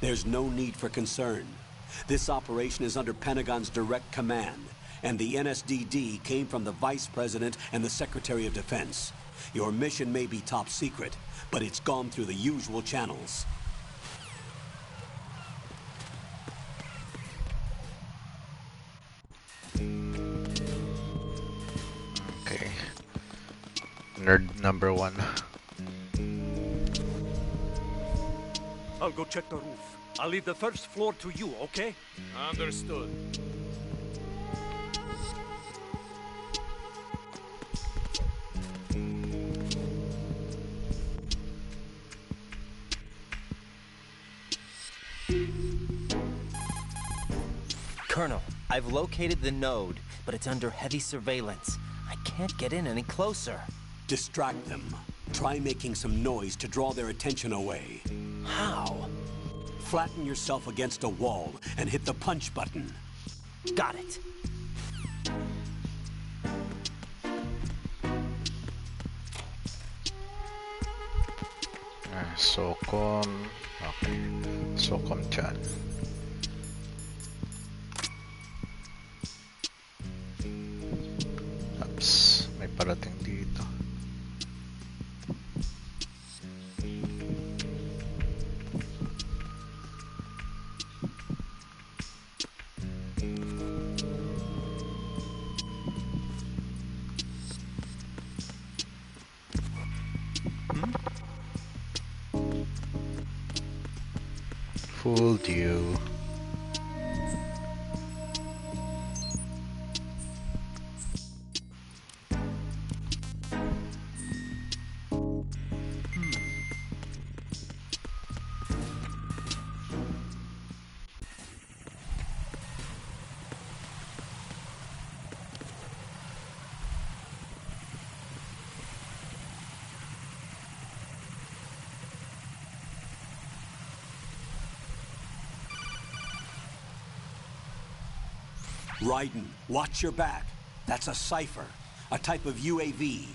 There's no need for concern. This operation is under Pentagon's direct command, and the NSDD came from the Vice President and the Secretary of Defense. Your mission may be top secret, but it's gone through the usual channels. Okay. Nerd number 1. I'll go check the roof. I'll leave the first floor to you, okay? Understood. Colonel, I've located the node, but it's under heavy surveillance. I can't get in any closer. Distract them. Try making some noise to draw their attention away. How? Flatten yourself against a wall and hit the punch button. Got it. Socom. Okay. Socom chan. parating dito. Fooled you. Raiden, watch your back. That's a cipher, a type of UAV.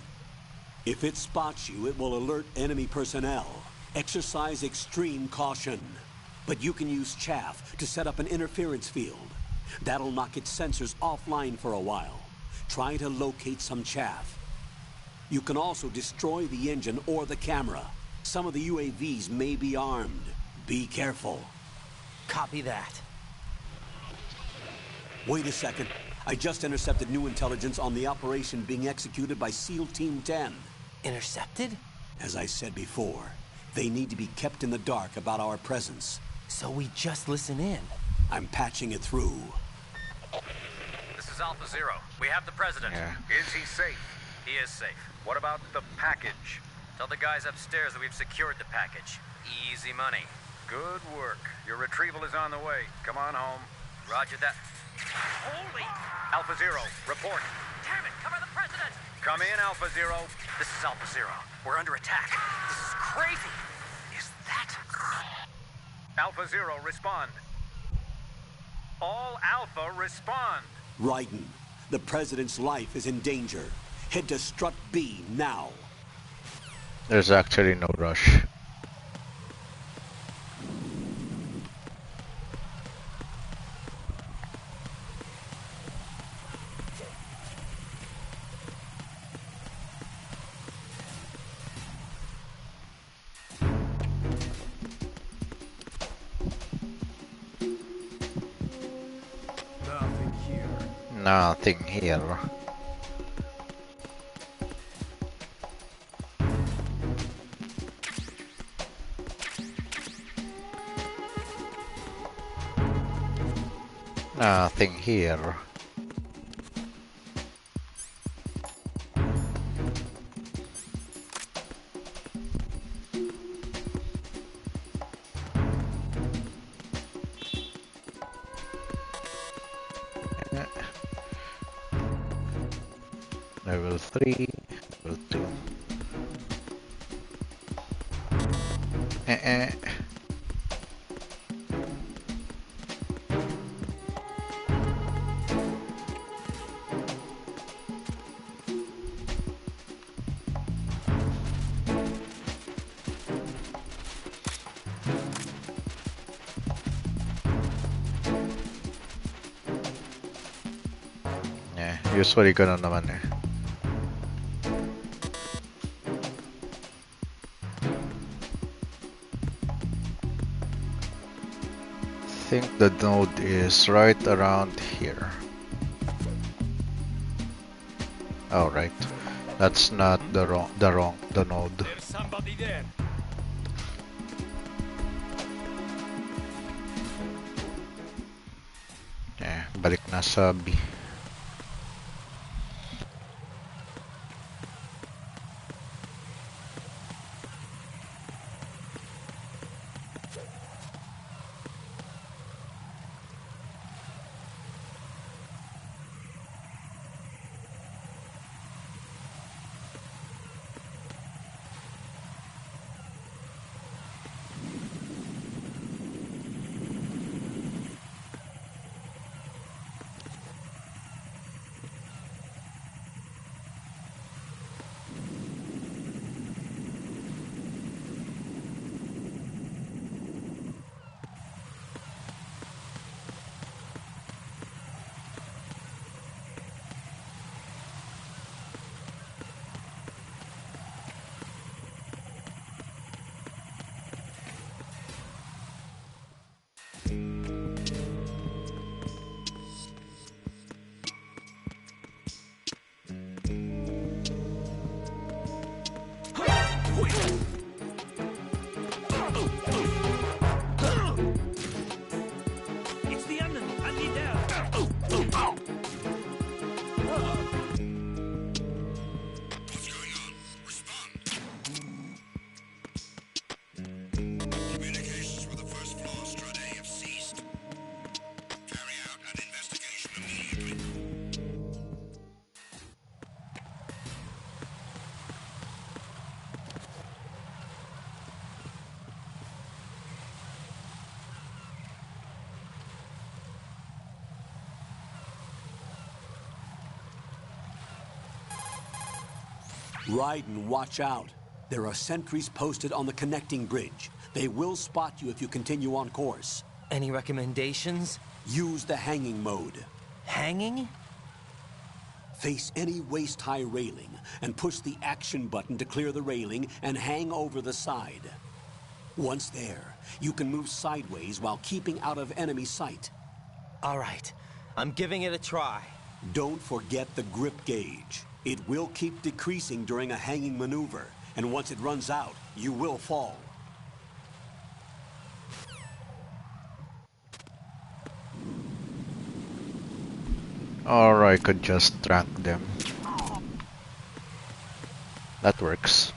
If it spots you, it will alert enemy personnel. Exercise extreme caution. But you can use chaff to set up an interference field. That'll knock its sensors offline for a while. Try to locate some chaff. You can also destroy the engine or the camera. Some of the UAVs may be armed. Be careful. Copy that. Wait a second. I just intercepted new intelligence on the operation being executed by SEAL Team 10. Intercepted? As I said before, they need to be kept in the dark about our presence. So we just listen in. I'm patching it through. This is Alpha Zero. We have the president. Yeah. Is he safe? He is safe. What about the package? Tell the guys upstairs that we've secured the package. Easy money. Good work. Your retrieval is on the way. Come on home. Roger that. Holy! Alpha Zero, report. Damn it, cover the president! Come in, Alpha Zero. This is Alpha Zero. We're under attack. This is crazy. Is that... Alpha Zero, respond. All Alpha, respond. Raiden, the president's life is in danger. Head to Strut B now. There's actually no rush. Nothing here. Nothing here. Level 3, level 2. Usually ganun naman eh. I think the node is right around here. Oh right, that's not the node. There's somebody there. Yeah, balik na sa B. Raiden, watch out. There are sentries posted on the connecting bridge. They will spot you if you continue on course. Any recommendations? Use the hanging mode. Hanging? Face any waist-high railing and push the action button to clear the railing and hang over the side. Once there, you can move sideways while keeping out of enemy sight. All right, I'm giving it a try. Don't forget the grip gauge. It will keep decreasing during a hanging maneuver, and once it runs out, you will fall. Or I could just rank them. That works.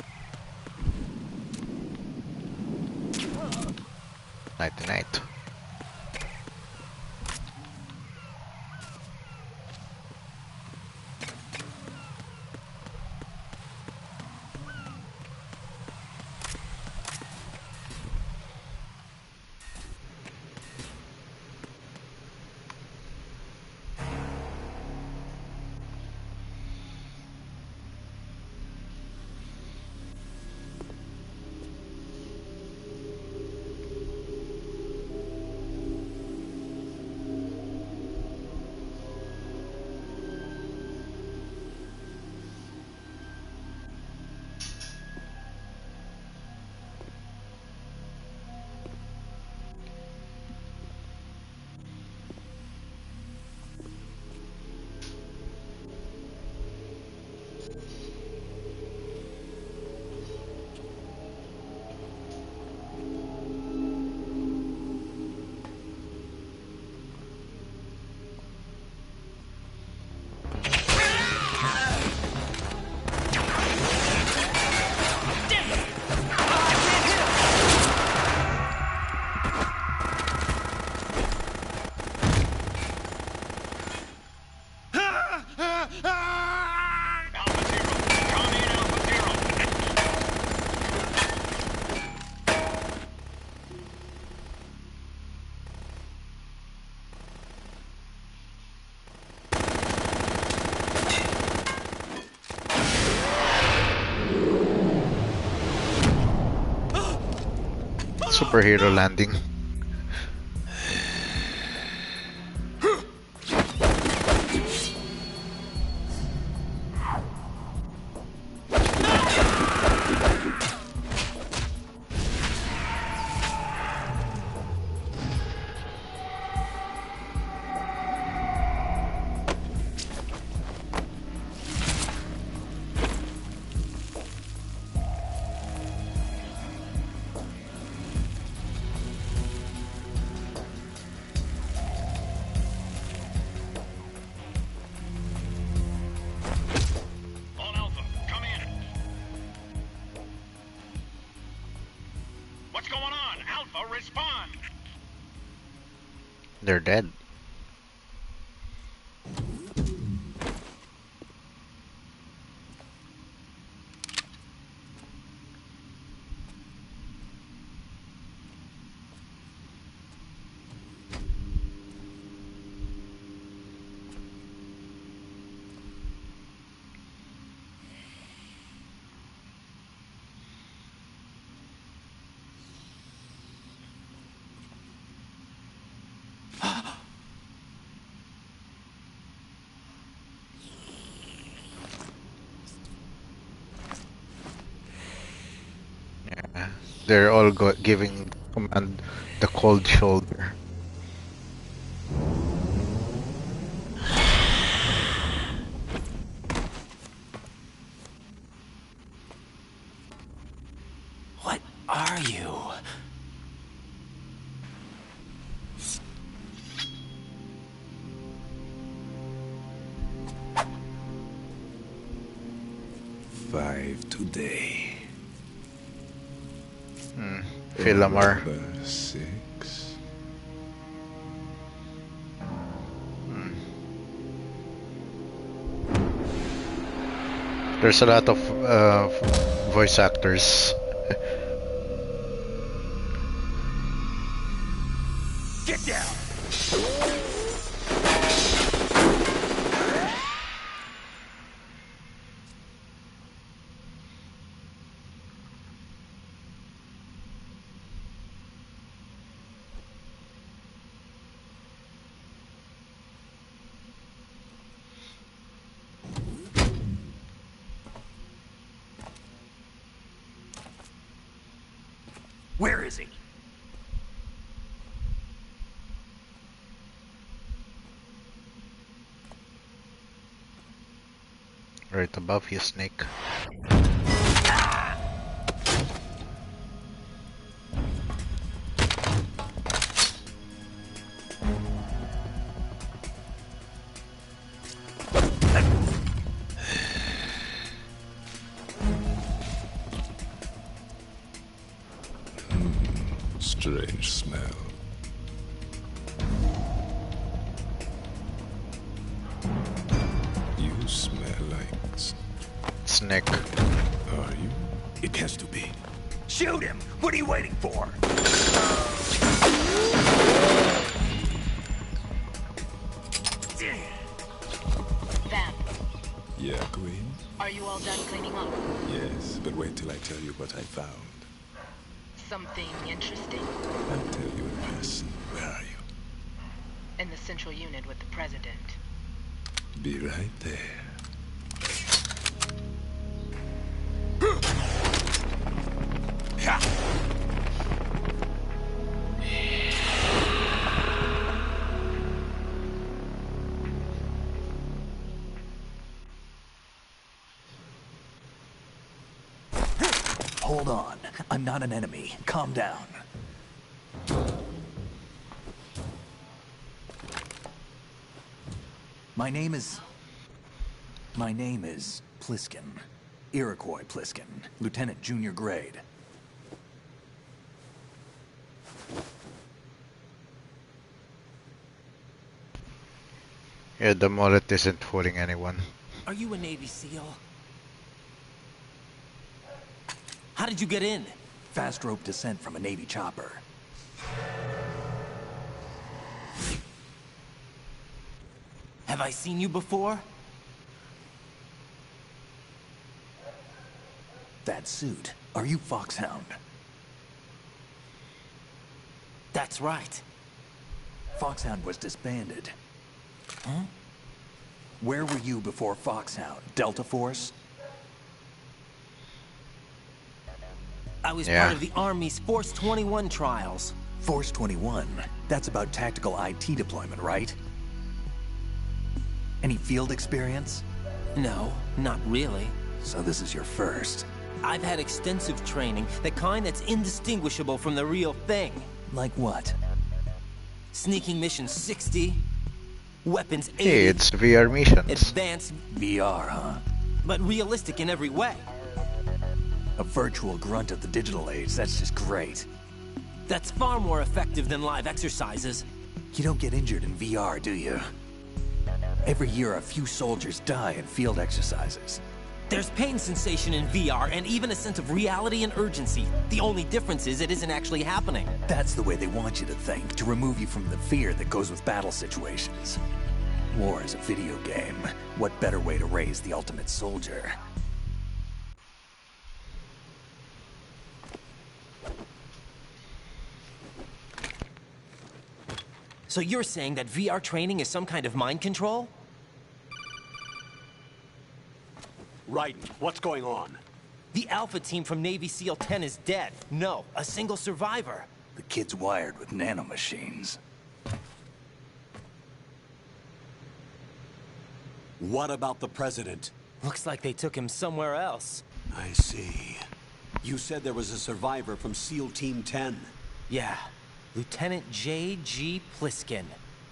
Night-night. Superhero landing. They're dead. They're all giving command the cold shoulder. What are you? Five today. Philamar. 6. There's a lot of voice actors. Get down! Where is he? Right above you, Snake. Strange smell. You smell like Snake. Are you? It has to be. Shoot him! What are you waiting for? Vamp, Yeah, Queen? are you all done cleaning up? Yes, but wait till I tell you what I found. Something interesting? I'll tell you in person. Where are you? In the central unit with the president. Be right there. Hold on. I'm not an enemy. Calm down. My name is Pliskin. Iroquois Pliskin. Lieutenant Junior Grade. Yeah, the mullet isn't fooling anyone. Are you a Navy SEAL? How did you get in? Fast rope descent from a Navy chopper. Have I seen you before? That suit. Are you Foxhound? That's right. Foxhound was disbanded. Huh? Where were you before Foxhound? Delta Force? I was part of the Army's Force 21 trials. Force 21? That's about tactical IT deployment, right? Any field experience? No, not really. So this is your first. I've had extensive training, the kind that's indistinguishable from the real thing. Like what? Sneaking mission 60, weapons 80. Hey, it's VR missions. Advanced VR, huh? But realistic in every way. A virtual grunt of the digital age, that's just great. That's far more effective than live exercises. You don't get injured in VR, do you? Every year a few soldiers die in field exercises. There's pain sensation in VR and even a sense of reality and urgency. The only difference is it isn't actually happening. That's the way they want you to think, to remove you from the fear that goes with battle situations. War is a video game. What better way to raise the ultimate soldier? So you're saying that VR training is some kind of mind control? Right. What's going on? The Alpha team from Navy SEAL 10 is dead. No, a single survivor. The kid's wired with nanomachines. What about the president? Looks like they took him somewhere else. I see. You said there was a survivor from SEAL Team 10. Yeah. Lieutenant J.G. Pliskin.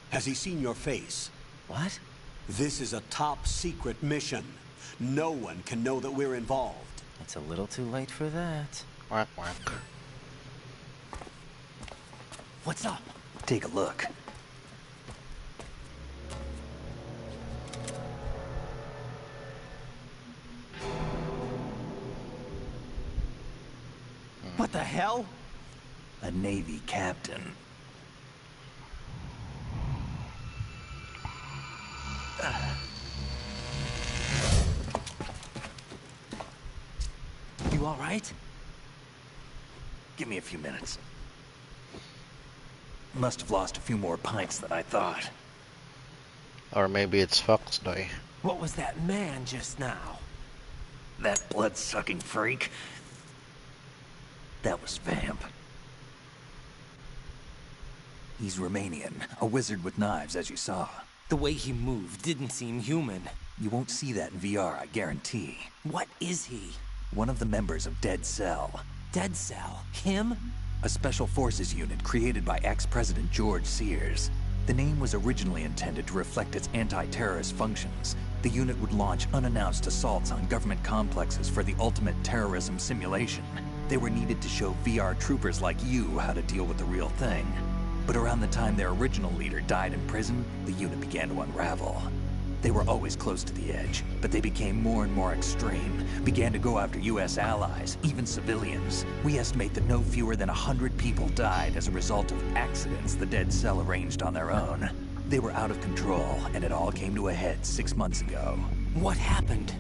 Has he seen your face? What? This is a top secret mission. No one can know that we're involved. It's a little too late for that. Whack whack. What's up? Take a look. What the hell? A Navy captain. You all right? Give me a few minutes. Must have lost a few more pints than I thought. Or maybe it's Fox Day. What was that man just now? That blood-sucking freak? That was Vamp. He's Romanian, a wizard with knives, as you saw. The way he moved didn't seem human. You won't see that in VR, I guarantee. What is he? One of the members of Dead Cell. Dead Cell? Him? A special forces unit created by ex-President George Sears. The name was originally intended to reflect its anti-terrorist functions. The unit would launch unannounced assaults on government complexes for the ultimate terrorism simulation. They were needed to show VR troopers like you how to deal with the real thing. But around the time their original leader died in prison, the unit began to unravel. They were always close to the edge, but they became more and more extreme, began to go after US allies, even civilians. We estimate that no fewer than 100 people died as a result of accidents the Dead Cell arranged on their own. They were out of control, and it all came to a head 6 months ago. What happened?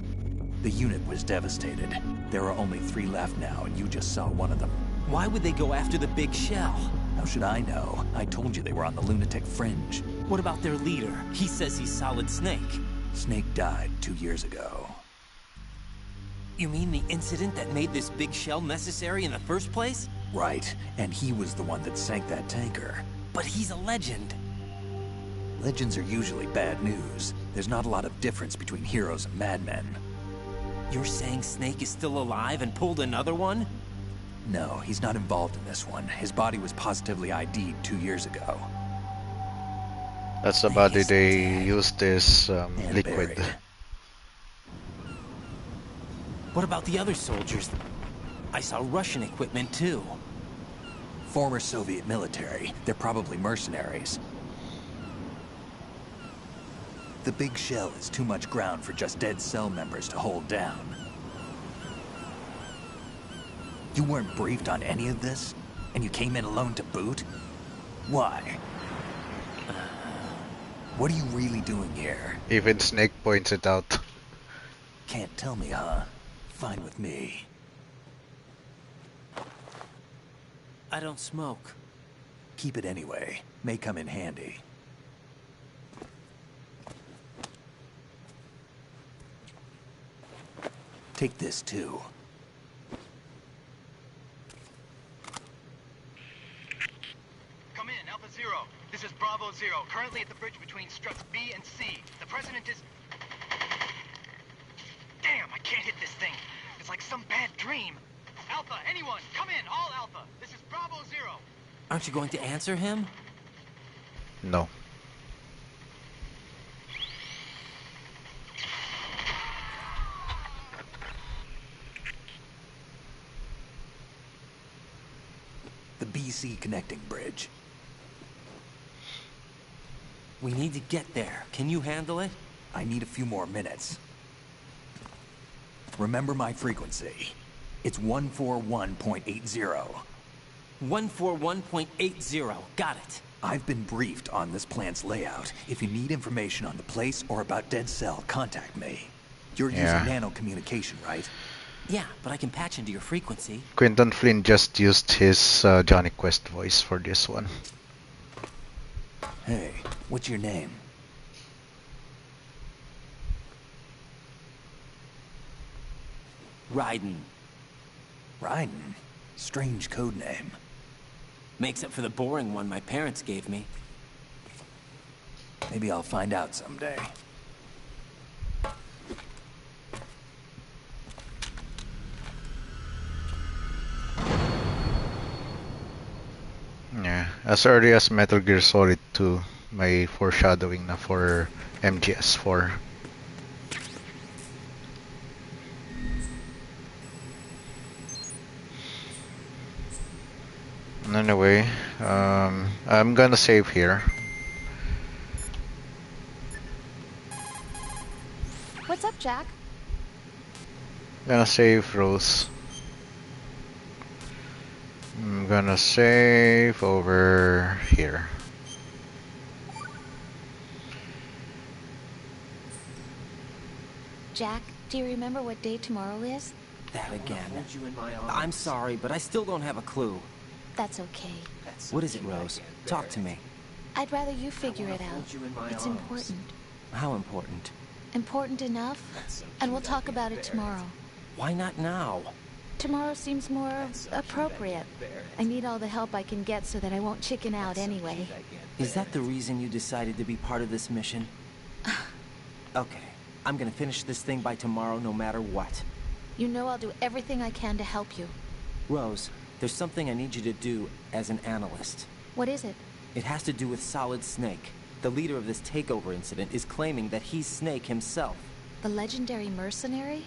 The unit was devastated. There are only 3 left now, and you just saw one of them. Why would they go after the big shell? How should I know? I told you they were on the lunatic fringe. What about their leader? He says he's Solid Snake. Snake died 2 years ago. You mean the incident that made this big shell necessary in the first place? Right, and he was the one that sank that tanker. But he's a legend. Legends are usually bad news. There's not a lot of difference between heroes and madmen. You're saying Snake is still alive and pulled another one? No, he's not involved in this one. His body was positively ID'd 2 years ago. That's the body they used this liquid. Buried. What about the other soldiers? I saw Russian equipment too. Former Soviet military. They're probably mercenaries. The big shell is too much ground for just Dead Cell members to hold down. You weren't briefed on any of this? And you came in alone to boot? Why? What are you really doing here? Even Snake points it out. Can't tell me, huh? Fine with me. I don't smoke. Keep it anyway. May come in handy. Take this too. Come in, Alpha Zero. This is Bravo Zero, currently at the bridge between struts B and C. The President is... Damn, I can't hit this thing. It's like some bad dream. Alpha, anyone, come in, all Alpha. This is Bravo Zero. Aren't you going to answer him? No. The BC connecting bridge. We need to get there. Can you handle it? I need a few more minutes. Remember my frequency. It's 141.80. 141.80. Got it. I've been briefed on this plant's layout. If you need information on the place or about Dead Cell, contact me. You're using nano communication, right? Yeah, but I can patch into your frequency. Quentin Flynn just used his Johnny Quest voice for this one. Hey, what's your name? Raiden. Raiden? Strange code name. Makes up for the boring one my parents gave me. Maybe I'll find out someday. Yeah, as early as Metal Gear Solid 2, may foreshadowing na for MGS4. Anyway, I'm gonna save here. What's up, Jack? Gonna save Rose. I'm gonna save over here. Jack, do you remember what day tomorrow is? That again. I'm sorry, but I still don't have a clue. That's okay. What is it, Rose? Talk to me. I'd rather you figure it out. It's important. How important? Important enough? And we'll talk about it tomorrow. Why not now? tomorrow seems more appropriate. I need all the help I can get so that I won't chicken out anyway. Is that the reason you decided to be part of this mission? Okay, I'm gonna finish this thing by tomorrow no matter what. You know I'll do everything I can to help you. Rose, there's something I need you to do as an analyst. What is it? It has to do with Solid Snake. The leader of this takeover incident is claiming that he's Snake himself. The legendary mercenary?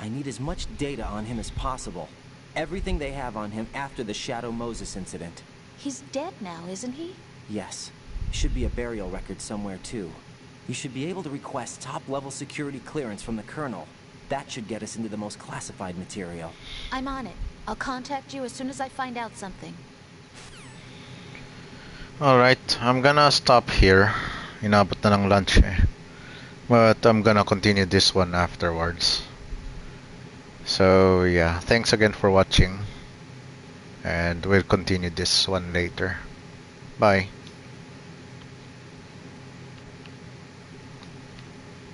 I need as much data on him as possible. Everything they have on him after the Shadow Moses incident. He's dead now, isn't he? Yes. Should be a burial record somewhere, too. You should be able to request top-level security clearance from the Colonel. That should get us into the most classified material. I'm on it. I'll contact you as soon as I find out something. Alright, I'm gonna stop here. Inabot na ng lunch eh. But I'm gonna continue this one afterwards. So yeah, thanks again for watching. And we'll continue this one later. Bye.